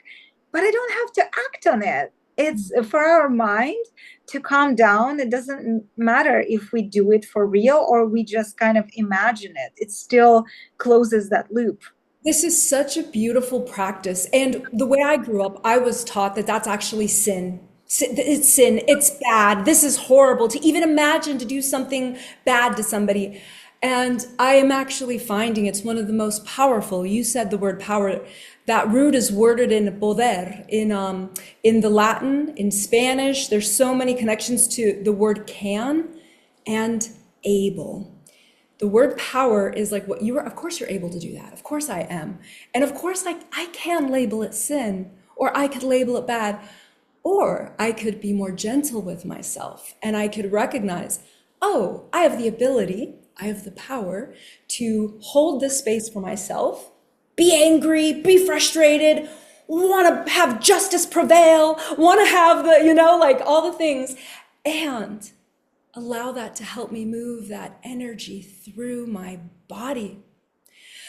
but I don't have to act on it. It's for our mind to calm down. It doesn't matter if we do it for real or we just kind of imagine it. It still closes that loop. This is such a beautiful practice. And the way I grew up, I was taught that that's actually sin. It's sin. It's bad. This is horrible to even imagine to do something bad to somebody. And I am actually finding it's one of the most powerful. You said the word power. That root is worded in poder in the Latin, in Spanish. There's so many connections to the word can and able. The word power is like what you are. Of course, you're able to do that. Of course, I am. And of course, like I can label it sin, or I could label it bad, or I could be more gentle with myself and I could recognize, oh, I have the ability, I have the power to hold this space for myself, be angry, be frustrated, want to have justice prevail, want to have the, like all the things. And allow that to help me move that energy through my body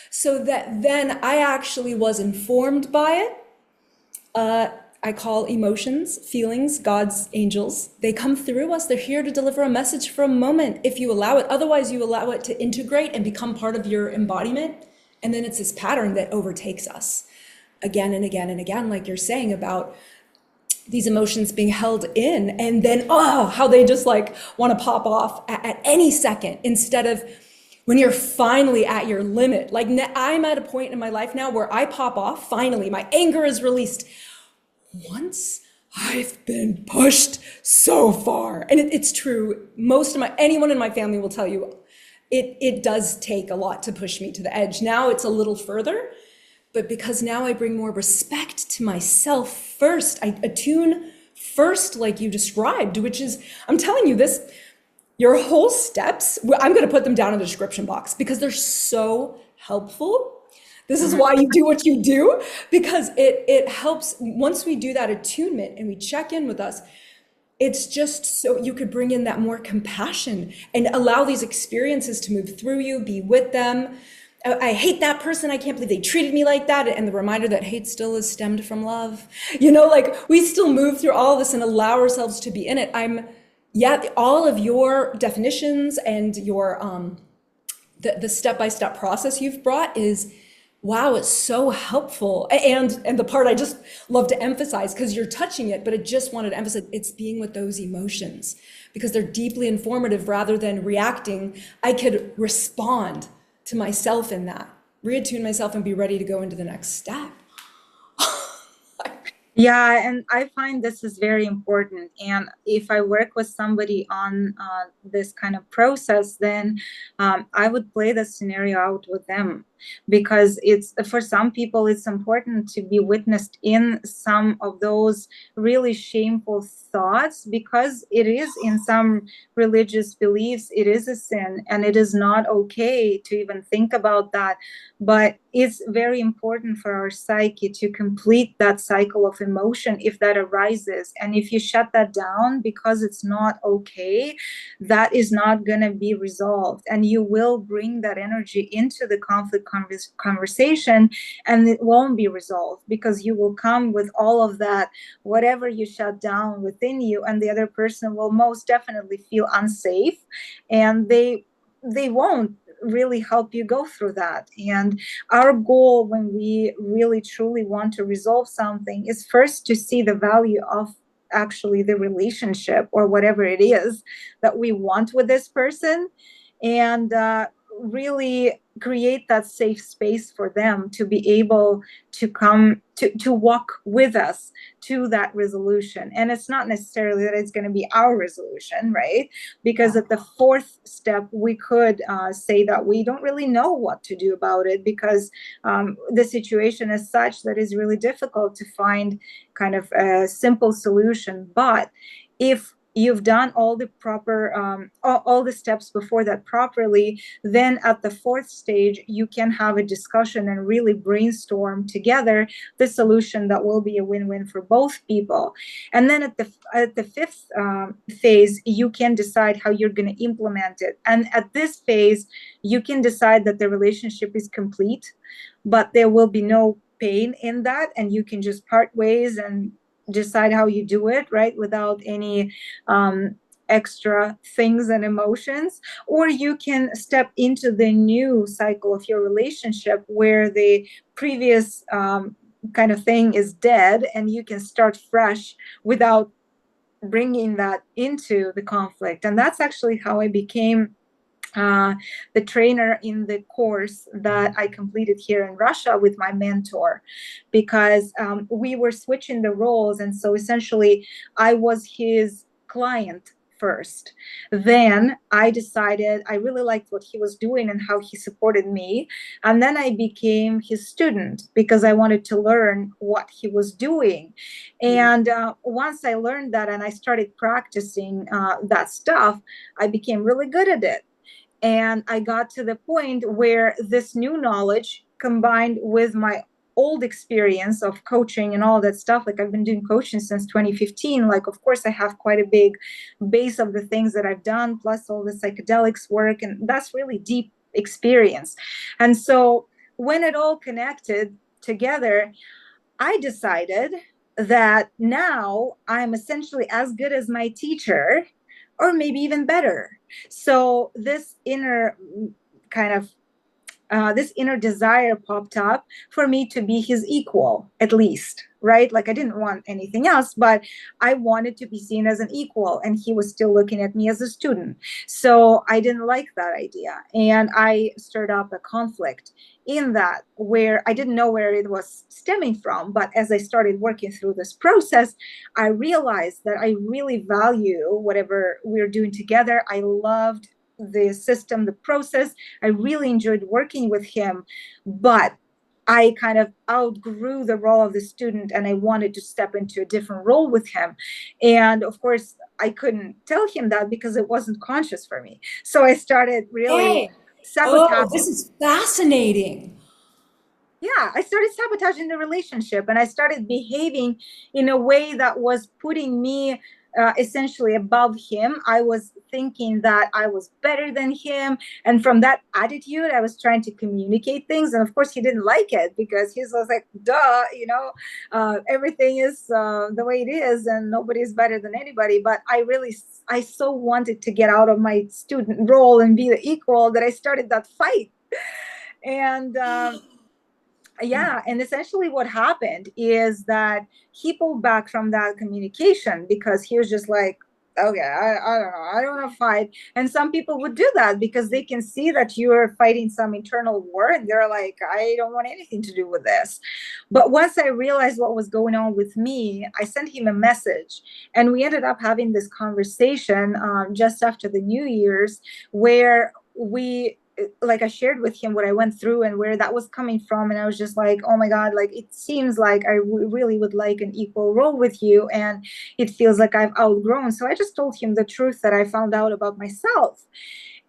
so that then I actually was informed by it. I call emotions, feelings, God's angels. They come through us. They're here to deliver a message for a moment if you allow it. Otherwise, you allow it to integrate and become part of your embodiment. And then it's this pattern that overtakes us again and again and again, like you're saying about these emotions being held in, and then how they just like want to pop off at any second instead of when you're finally at your limit. Like I'm at a point in my life now where I pop off, finally my anger is released once I've been pushed so far. And it's true, anyone in my family will tell you it does take a lot to push me to the edge. Now it's a little further, but because now I bring more respect to myself first, I attune first, like you described, which is, I'm telling you this, your whole steps, I'm going to put them down in the description box because they're so helpful. This is why you do what you do, because it helps. Once we do that attunement and we check in with us, it's just so you could bring in that more compassion and allow these experiences to move through you, be with them. I hate that person. I can't believe they treated me like that. And the reminder that hate still is stemmed from love. Like we still move through all of this and allow ourselves to be in it. All of your definitions and your, the step-by-step process you've brought is, wow, it's so helpful. And the part I just love to emphasize, because you're touching it, but I just wanted to emphasize, it's being with those emotions because they're deeply informative rather than reacting. I could respond to myself in that, reattune myself and be ready to go into the next step. Yeah, and I find this is very important. And if I work with somebody on this kind of process, then I would play the scenario out with them, because it's, for some people, it's important to be witnessed in some of those really shameful thoughts, because it is, in some religious beliefs, it is a sin and it is not okay to even think about that. But it's very important for our psyche to complete that cycle of emotion if that arises. And if you shut that down because it's not okay, that is not going to be resolved. And you will bring that energy into the conflict conversation, and it won't be resolved because you will come with all of that, whatever you shut down within you, and the other person will most definitely feel unsafe, and they won't really help you go through that. And our goal when we really truly want to resolve something is first to see the value of actually the relationship or whatever it is that we want with this person, and really create that safe space for them to be able to come to walk with us to that resolution. And it's not necessarily that it's going to be our resolution, right? Because at the fourth step, we could say that we don't really know what to do about it, because the situation is such that it's really difficult to find kind of a simple solution. But if you've done all the proper all the steps before that properly, then at the fourth stage you can have a discussion and really brainstorm together the solution that will be a win-win for both people. And then at the fifth phase, you can decide how you're going to implement it. And at this phase, you can decide that the relationship is complete, but there will be no pain in that, and you can just part ways and decide how you do it, right, without any extra things and emotions. Or you can step into the new cycle of your relationship where the previous kind of thing is dead, and you can start fresh without bringing that into the conflict. And that's actually how I became the trainer in the course that I completed here in Russia with my mentor, because we were switching the roles. And so essentially I was his client first. Then I decided I really liked what he was doing and how he supported me. And then I became his student because I wanted to learn what he was doing. And once I learned that and I started practicing that stuff, I became really good at it. And I got to the point where this new knowledge combined with my old experience of coaching and all that stuff, like I've been doing coaching since 2015, like of course I have quite a big base of the things that I've done, plus all the psychedelics work, and that's really deep experience. And so when it all connected together, I decided that now I'm essentially as good as my teacher, or maybe even better. So this inner kind of this inner desire popped up for me to be his equal, at least, right? Like I didn't want anything else, but I wanted to be seen as an equal, and he was still looking at me as a student. So I didn't like that idea. And I stirred up a conflict in that, where I didn't know where it was stemming from. But as I started working through this process, I realized that I really value whatever we're doing together. I loved the system, the process. I really enjoyed working with him, but I kind of outgrew the role of the student, and I wanted to step into a different role with him. And of course, I couldn't tell him that because it wasn't conscious for me. So I started really Hey, oh, sabotaging. this is fascinating. Yeah, I started sabotaging the relationship, and I started behaving in a way that was putting me essentially above him. I was thinking that I was better than him. And from that attitude, I was trying to communicate things. And of course, he didn't like it because he was like, duh, everything is the way it is, and nobody's better than anybody. But I so wanted to get out of my student role and be the equal that I started that fight. And yeah, and essentially what happened is that he pulled back from that communication because he was just like, okay, I don't know, I don't want to fight. And some people would do that because they can see that you're fighting some internal war, and they're like, I don't want anything to do with this. But once I realized what was going on with me, I sent him a message, and we ended up having this conversation just after the New Year's, where I shared with him what I went through and where that was coming from. And I was just like, oh my God, like it seems like I really would like an equal role with you. And it feels like I've outgrown. So I just told him the truth that I found out about myself.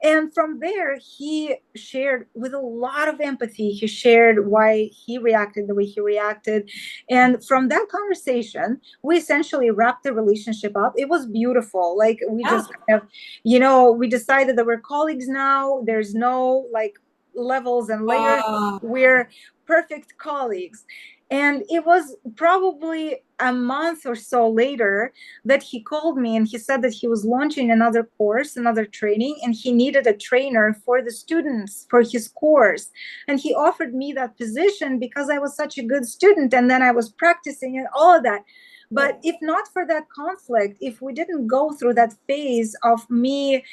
And from there, he shared with a lot of empathy. He shared why he reacted the way he reacted. And from that conversation, we essentially wrapped the relationship up. It was beautiful. Like we Yeah. just kind of, we decided that we're colleagues now. There's no like levels and layers. Ah, We're perfect colleagues. And it was probably a month or so later that he called me and he said that he was launching another course, another training, and he needed a trainer for the students for his course. And he offered me that position because I was such a good student and then I was practicing and all of that. But if not for that conflict, if we didn't go through that phase of me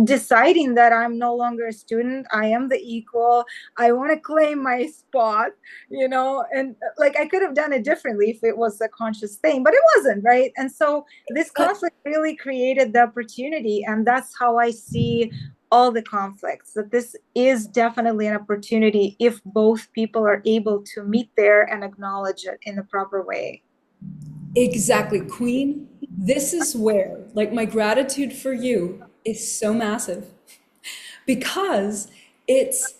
deciding that I'm no longer a student, I am the equal, I want to claim my spot, and like I could have done it differently if it was a conscious thing, but it wasn't, right? And so this conflict really created the opportunity, and that's how I see all the conflicts, that this is definitely an opportunity if both people are able to meet there and acknowledge it in the proper way. exactly, Queen. This is where, like, my gratitude for you is so massive because it's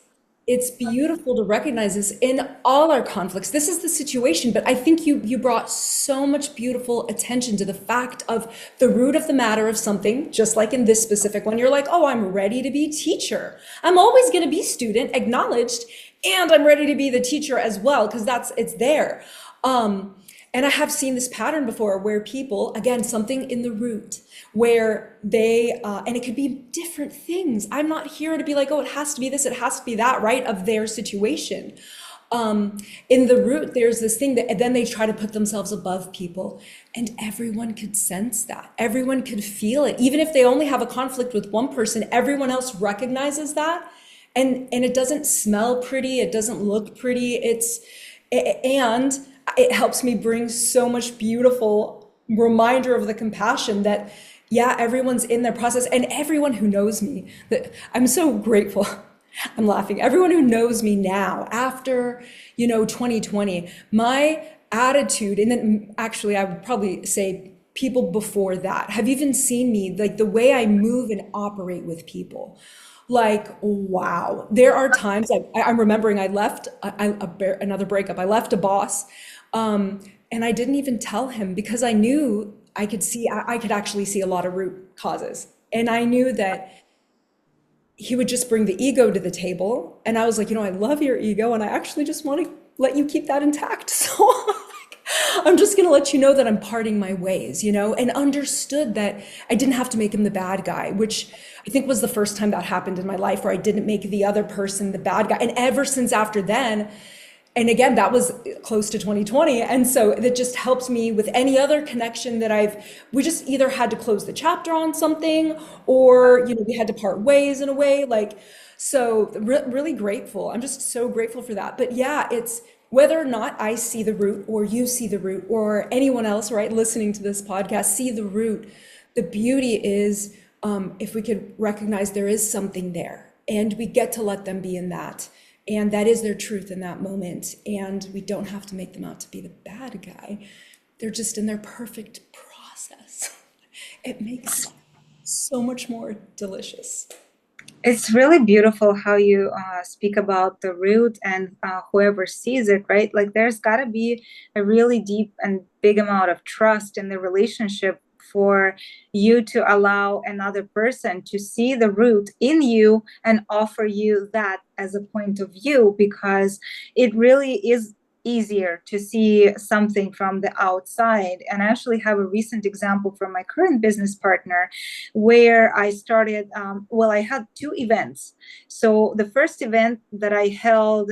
it's beautiful to recognize this in all our conflicts. This is the situation, but I think you brought so much beautiful attention to the fact of the root of the matter of something, just like in this specific one. You're like, oh, I'm ready to be teacher. I'm always going to be student, acknowledged, and I'm ready to be the teacher as well because it's there. And I have seen this pattern before where people, again, something in the root, where and it could be different things. I'm not here to be like, oh, it has to be this, it has to be that, right? Of their situation. In the root, there's this thing that and then they try to put themselves above people. And everyone could sense that. Everyone could feel it. Even if they only have a conflict with one person, everyone else recognizes that. And it doesn't smell pretty, it doesn't look pretty. And it helps me bring so much beautiful reminder of the compassion that, yeah, everyone's in their process and everyone who knows me, that I'm so grateful. I'm laughing. Everyone who knows me now after, 2020, my attitude, and then actually I would probably say people before that have even seen me, like the way I move and operate with people. Like, wow. There are times I'm remembering I left another breakup. I left a boss, and I didn't even tell him because I knew I could actually see a lot of root causes. And I knew that he would just bring the ego to the table. And I was like, I love your ego, and I actually just want to let you keep that intact. So I'm just going to let you know that I'm parting my ways, and understood that I didn't have to make him the bad guy, which I think was the first time that happened in my life where I didn't make the other person the bad guy. And ever since after then, and again, that was close to 2020. And so that just helped me with any other connection that we just either had to close the chapter on something or, we had to part ways in a way. Like, so really grateful. I'm just so grateful for that. But yeah, it's whether or not I see the root or you see the root or anyone else, right, listening to this podcast, see the root. The beauty is if we could recognize there is something there and we get to let them be in that. And that is their truth in that moment. And we don't have to make them out to be the bad guy. They're just in their perfect process. It makes so much more delicious. It's really beautiful how you speak about the root and whoever sees it, right? Like there's got to be a really deep and big amount of trust in the relationship for you to allow another person to see the root in you and offer you that as a point of view, because it really is easier to see something from the outside. And I actually have a recent example from my current business partner where I started, I had two events. So the first event that I held,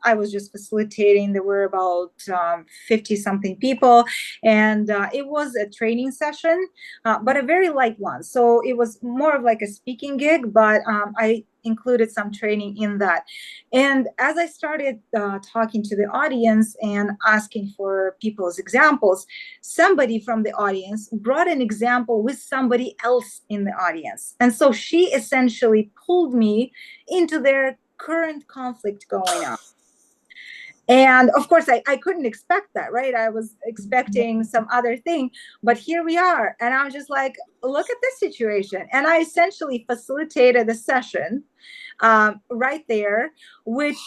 I was just facilitating. There were about 50 something people, and it was a training session, but a very light one. So it was more of like a speaking gig, but I included some training in that. And as I started talking to the audience and asking for people's examples, somebody from the audience brought an example with somebody else in the audience. And so she essentially pulled me into their current conflict going on. And of course, I couldn't expect that, right? I was expecting some other thing, but here we are. And I'm just like, look at this situation. And I essentially facilitated a session right there, which,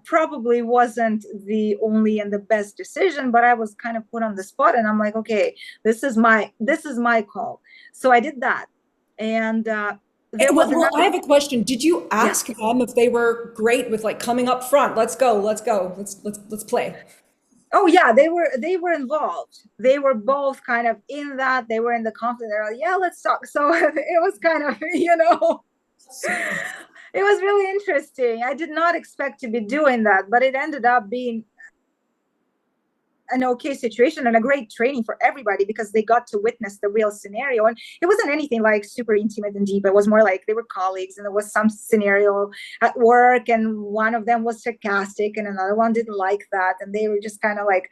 probably wasn't the only and the best decision, but I was kind of put on the spot and I'm like, okay, this is my call. So I did that. And there was Well, I another, have a question. Did you yeah. ask them if they were great with like coming up front? Let's go, let's play. Oh yeah, they were involved. They were both kind of in that. They were in the conflict. They're like, yeah, let's talk. So it was kind of, it was really interesting. I did not expect to be doing that, but it ended up being an okay situation and a great training for everybody because they got to witness the real scenario. And it wasn't anything like super intimate and deep. It was more like they were colleagues and there was some scenario at work and one of them was sarcastic and another one didn't like that. And they were just kind of like,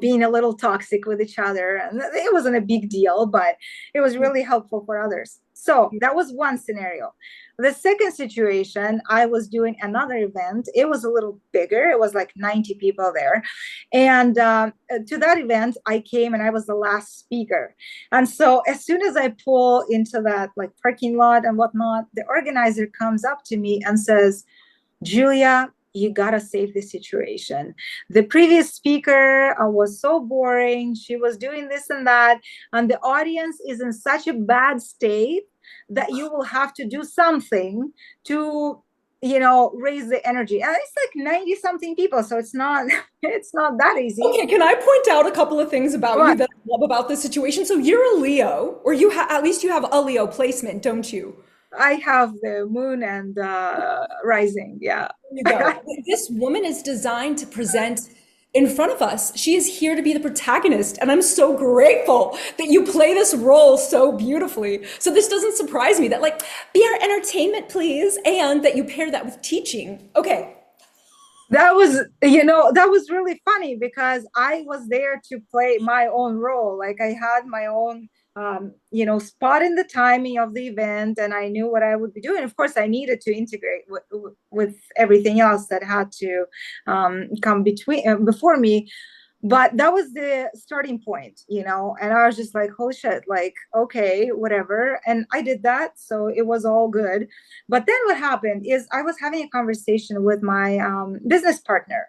being a little toxic with each other. And it wasn't a big deal, but it was really helpful for others. So that was one scenario. The second situation, I was doing another event. It was a little bigger. It was like 90 people there. And to that event, I came and I was the last speaker. And so as soon as I pull into that like parking lot and whatnot, the organizer comes up to me and says, Julia, you gotta save the situation. The previous speaker was so boring. She was doing this and that, and the audience is in such a bad state that you will have to do something to, raise the energy. And it's like 90 something people, so it's not it's not that easy. Okay, can I point out a couple of things about you But that I love about this situation? So you're a Leo, or at least you have a Leo placement, don't you? I have the moon and rising. Yeah. You go. This woman is designed to present in front of us. She is here to be the protagonist, and I'm so grateful that you play this role so beautifully. So this doesn't surprise me that like, be our entertainment, please, and that you pair that with teaching. Okay. That was really funny because I was there to play my own role. Like I had my own spot in the timing of the event, and I knew what I would be doing. Of course, I needed to integrate with everything else that had to come before me. But that was the starting point, and I was just like, holy shit, like, okay, whatever. And I did that. So it was all good. But then what happened is I was having a conversation with my business partner.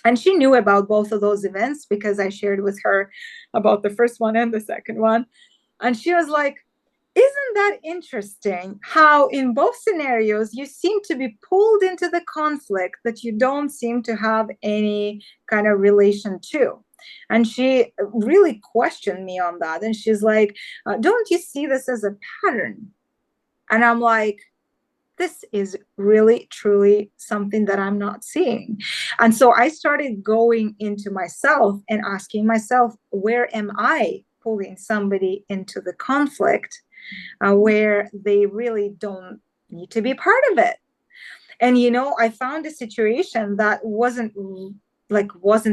And she knew about both of those events because I shared with her about the first one and the second one. And she was like, isn't that interesting how in both scenarios you seem to be pulled into the conflict that you don't seem to have any kind of relation to? And she really questioned me on that. And she's like, don't you see this as a pattern? And I'm like, this is really, truly something that I'm not seeing. And so I started going into myself and asking myself, where am I pulling somebody into the conflict where they really don't need to be part of it? And, I found a situation that wasn't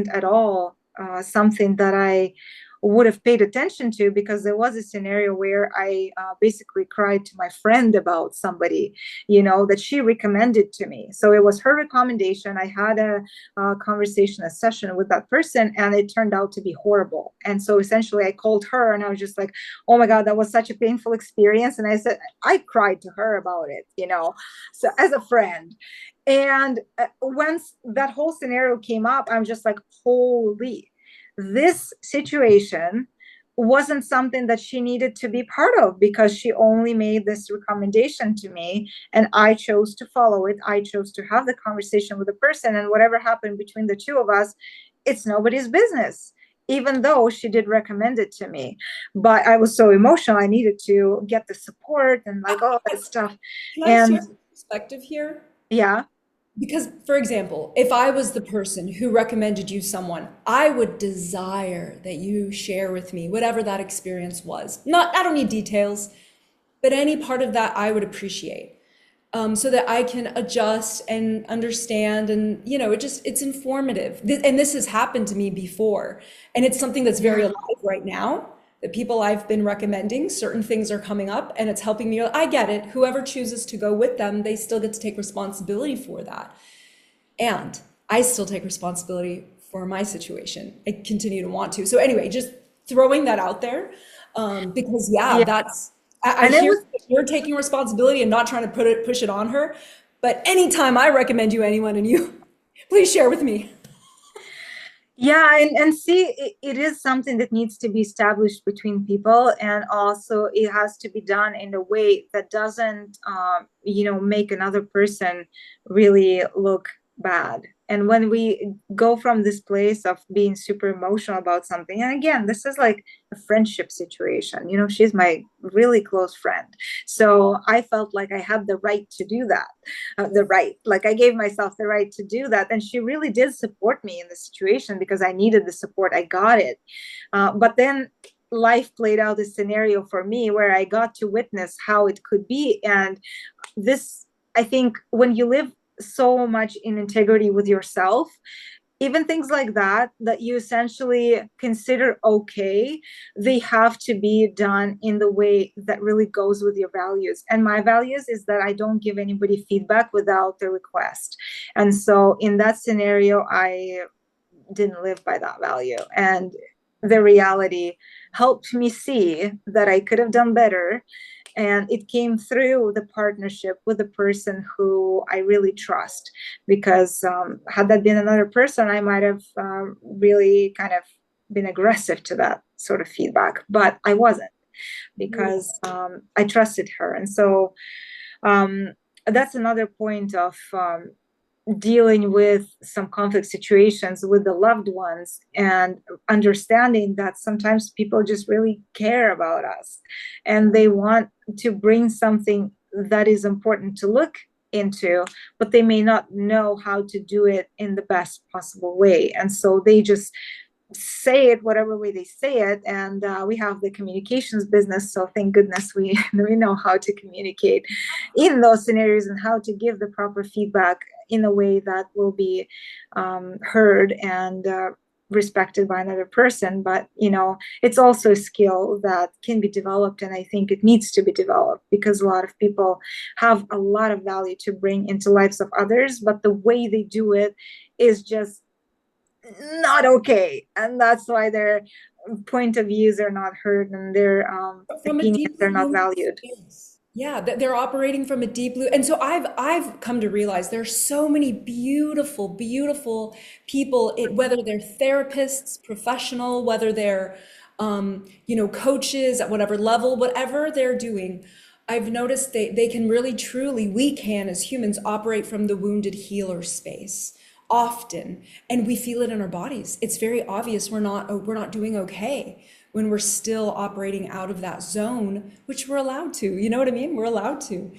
at all something that I would have paid attention to, because there was a scenario where I basically cried to my friend about somebody, that she recommended to me. So it was her recommendation. I had a conversation, a session with that person, and it turned out to be horrible. And so essentially I called her and I was just like, oh my God, that was such a painful experience. And I said, I cried to her about it, so as a friend. And once that whole scenario came up, I'm just like, holy, this situation wasn't something that she needed to be part of, because she only made this recommendation to me and I chose to follow it. I chose to have the conversation with the person, and whatever happened between the two of us, it's nobody's business, even though she did recommend it to me. But I was so emotional, I needed to get the support and like all that stuff. Can I And share perspective here? yeah. Because, for example, if I was the person who recommended you someone, I would desire that you share with me whatever that experience was. I don't need details, but any part of that I would appreciate, so that I can adjust and understand. And, it's informative. And this has happened to me before. And it's something that's very alive right now. The people I've been recommending, certain things are coming up and it's helping me. I get it. Whoever chooses to go with them, they still get to take responsibility for that. And I still take responsibility for my situation. I continue to want to. So anyway, just throwing that out there, because I hear that you're taking responsibility and not trying to push it on her. But anytime I recommend you anyone and you, please share with me. Yeah, and see, it is something that needs to be established between people, and also it has to be done in a way that doesn't, make another person really look bad. And when we go from this place of being super emotional about something, and again, this is like a friendship situation, she's my really close friend. So I felt like I had the right to do that, like I gave myself the right to do that, and she really did support me in the situation because I needed the support. I got it. But then life played out a scenario for me where I got to witness how it could be. And this, I think, when you live so much in integrity with yourself, even things like that you essentially consider okay, they have to be done in the way that really goes with your values. And my values is that I don't give anybody feedback without the request. And so in that scenario, I didn't live by that value, and the reality helped me see that I could have done better. And it came through the partnership with the person who I really trust, because had that been another person, I might have really kind of been aggressive to that sort of feedback, but I wasn't, because I trusted her. And so um, that's another point of dealing with some conflict situations with the loved ones, and understanding that sometimes people just really care about us, and they want to bring something that is important to look into, but they may not know how to do it in the best possible way. And so they just say it whatever way they say it. And we have the communications business, so thank goodness we know how to communicate in those scenarios, and how to give the proper feedback in a way that will be heard and respected by another person. But it's also a skill that can be developed, and I think it needs to be developed, because a lot of people have a lot of value to bring into lives of others, but the way they do it is just not okay, and that's why their point of views are not heard, and their From a opinions deeply are not wounded valued. space. Yeah, they're operating from a deep blue. And so I've come to realize there's so many beautiful, beautiful people, whether they're therapists, professional, whether they're coaches at whatever level, whatever they're doing. I've noticed they can really truly, we can as humans operate from the wounded healer space often, and we feel it in our bodies. It's very obvious we're not doing okay when we're still operating out of that zone, which we're allowed to. You know what I mean? We're allowed to.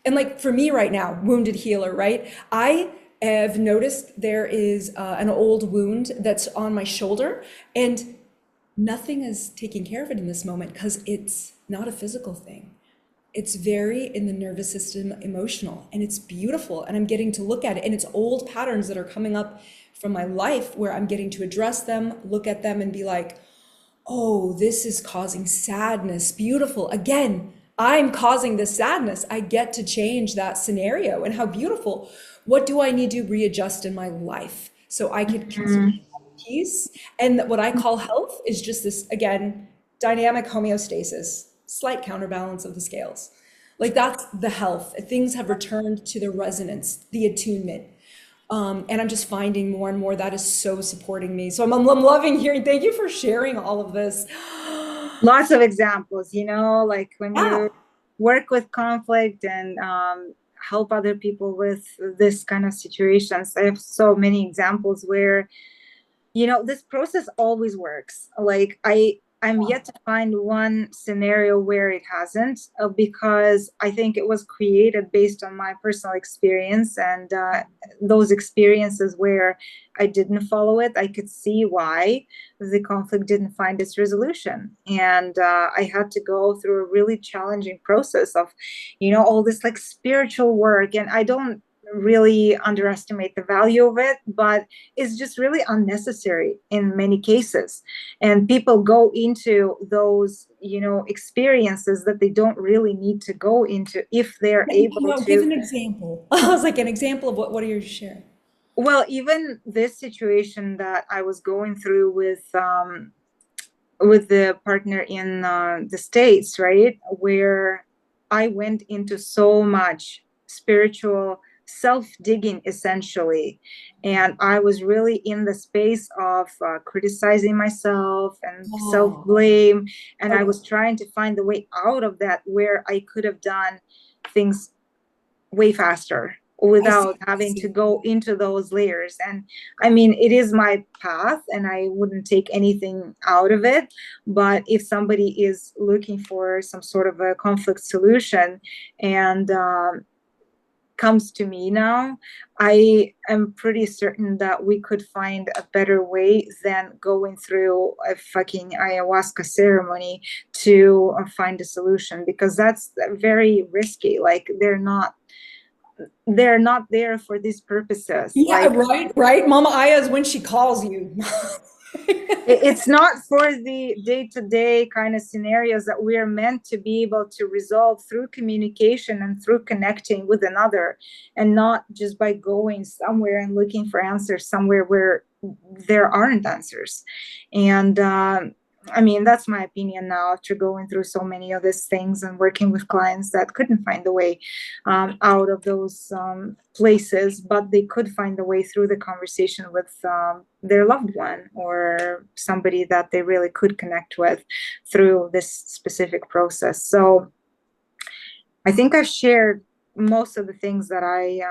And like for me right now, wounded healer, right? I have noticed there is an old wound that's on my shoulder, and nothing is taking care of it in this moment because it's not a physical thing. It's very in the nervous system, emotional, and it's beautiful. And I'm getting to look at it, and it's old patterns that are coming up from my life where I'm getting to address them, look at them, and be like, oh, this is causing sadness. Beautiful. Again, I'm causing this sadness. I get to change that scenario. And how beautiful. What do I need to readjust in my life so I can continue Mm. peace? And what I call health is just this, again, dynamic homeostasis, slight counterbalance of the scales. Like that's the health. Things have returned to the resonance, the attunement. And I'm just finding more and more that is so supporting me. So I'm loving hearing. Thank you for sharing all of this. Lots of examples, like when Yeah. you work with conflict and help other people with this kind of situations. I have so many examples where this process always works. Like I'm yet to find one scenario where it hasn't, because I think it was created based on my personal experience, and those experiences where I didn't follow it, I could see why the conflict didn't find its resolution. And I had to go through a really challenging process of all this like spiritual work. And I don't really underestimate the value of it, but it's just really unnecessary in many cases. And people go into those experiences that they don't really need to go into if they're able No, give to. an example. I was like, an example of what are you sharing? Well, even this situation that I was going through with the partner in the States, right, where I went into so much spiritual self-digging essentially. And I was really in the space of criticizing myself and Oh, self-blame. And I okay. was trying to find the way out of that, where I could have done things way faster I see. without I having to see. go into those layers. And I mean, it is my path and I wouldn't take anything out of it. But if somebody is looking for some sort of a conflict solution and comes to me now, I am pretty certain that we could find a better way than going through a fucking ayahuasca ceremony to find a solution, because that's very risky. Like they're not there for these purposes. Yeah, Like right, right. Mama Aya is when she calls you. it's not for the day-to-day kind of scenarios that we are meant to be able to resolve through communication and through connecting with another, and not just by going somewhere and looking for answers somewhere where there aren't answers. And I mean, that's my opinion now after going through so many of these things and working with clients that couldn't find a way out of those places, but they could find a way through the conversation with their loved one or somebody that they really could connect with through this specific process. So I think I've shared most of the things that I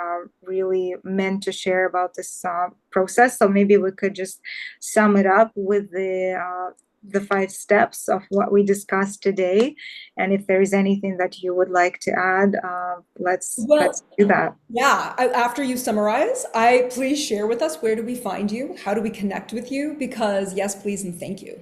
really meant to share about this process. So maybe we could just sum it up with the 5 steps of what we discussed today. And if there is anything that you would like to add, let's Well, do that. yeah, after you summarize, I please share with us, where do we find you? How do we connect with you? Because yes, please, and thank you.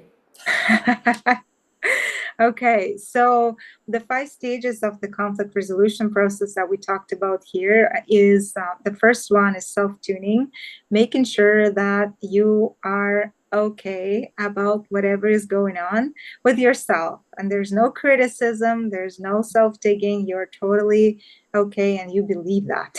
Okay, so the 5 stages of the conflict resolution process that we talked about here is the first one is self-tuning, making sure that you are okay about whatever is going on with yourself. And there's no criticism, there's no self-digging, you're totally okay and you believe that.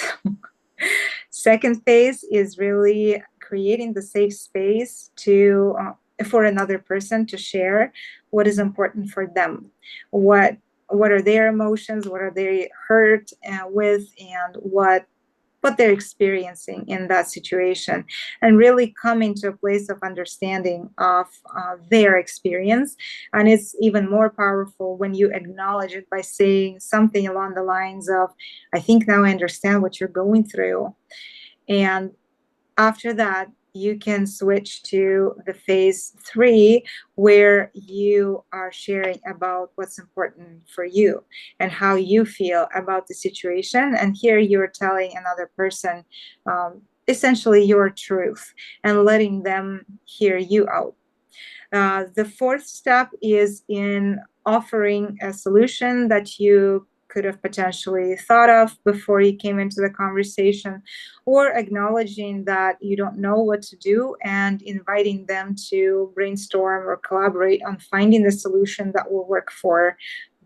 Second phase is really creating the safe space to for another person to share what is important for them, what are their emotions, what are they hurt with, and what they're experiencing in that situation, and really coming to a place of understanding of their experience. And it's even more powerful when you acknowledge it by saying something along the lines of, I think now I understand what you're going through. And after that, you can switch to the phase 3, where you are sharing about what's important for you and how you feel about the situation. And here you're telling another person essentially your truth and letting them hear you out. The fourth step is in offering a solution that you could have potentially thought of before you came into the conversation, or acknowledging that you don't know what to do and inviting them to brainstorm or collaborate on finding the solution that will work for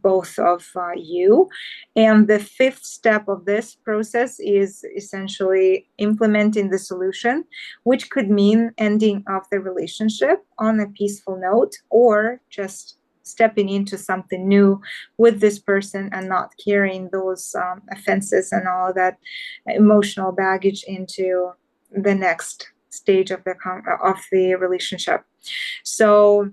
both of you. And the fifth step of this process is essentially implementing the solution, which could mean ending of the relationship on a peaceful note, or just stepping into something new with this person and not carrying those offenses and all that emotional baggage into the next stage of the relationship. So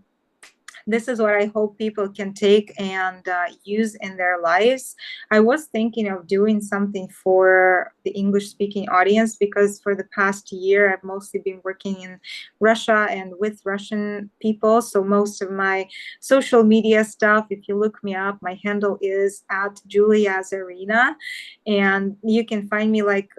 this is what I hope people can take and use in their lives. I was thinking of doing something for the English speaking audience, because for the past year, I've mostly been working in Russia and with Russian people. So most of my social media stuff, if you look me up, my handle is at Julia Zarina. And you can find me like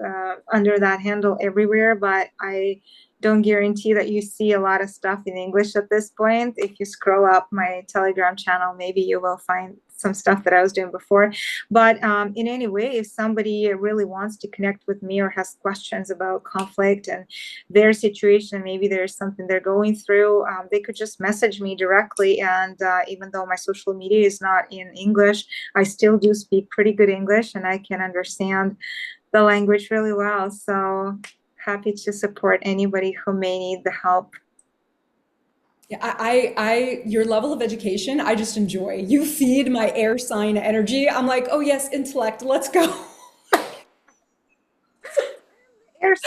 under that handle everywhere, but I don't guarantee that you see a lot of stuff in English at this point. If you scroll up my Telegram channel, maybe you will find some stuff that I was doing before. But in any way, if somebody really wants to connect with me or has questions about conflict and their situation, maybe there's something they're going through, they could just message me directly. And even though my social media is not in English, I still do speak pretty good English and I can understand the language really well. So happy to support anybody who may need the help. Yeah, your level of education, I just enjoy. You feed my air sign energy. I'm like, oh yes, intellect, let's go.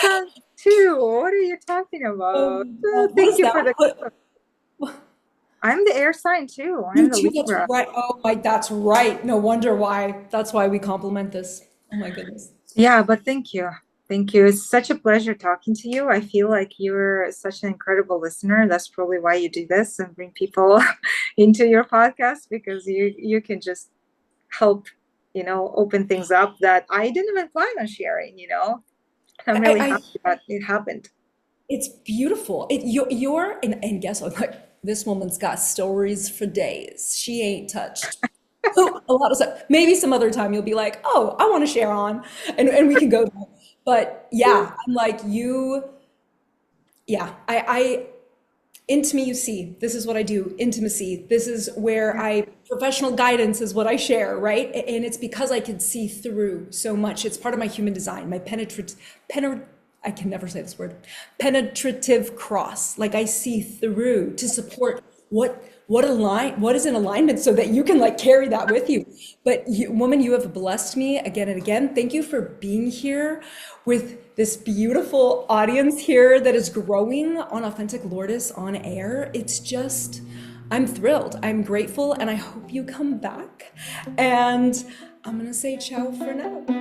have two. What are you talking about? What Thank is you that? for the. What? I'm the air sign too. I'm You the too, that's Libra. right. Oh my, that's right. No wonder why. That's why we complement this. Oh my goodness. Yeah, but thank you. Thank you. It's such a pleasure talking to you. I feel like you're such an incredible listener. That's probably why you do this and bring people into your podcast because you can just help, open things up that I didn't even plan on sharing. I'm really I happy that it happened. It's beautiful. You're and guess what? Like this woman's got stories for days. She ain't touched a lot of stuff. Maybe some other time you'll be like, oh, I want to share on, and we can go there. But yeah, I'm like you. Yeah, I intimacy. This is what I do. Intimacy. This is where I professional guidance is what I share, right? And it's because I can see through so much. It's part of my human design, my I can never say this word. Penetrative cross. Like I see through to support what is in alignment so that you can like carry that with you. But you, woman, you have blessed me again and again. Thank you for being here with this beautiful audience here that is growing on Authentic Lourdes on air. It's just, I'm thrilled. I'm grateful, and I hope you come back. And I'm gonna say ciao for now.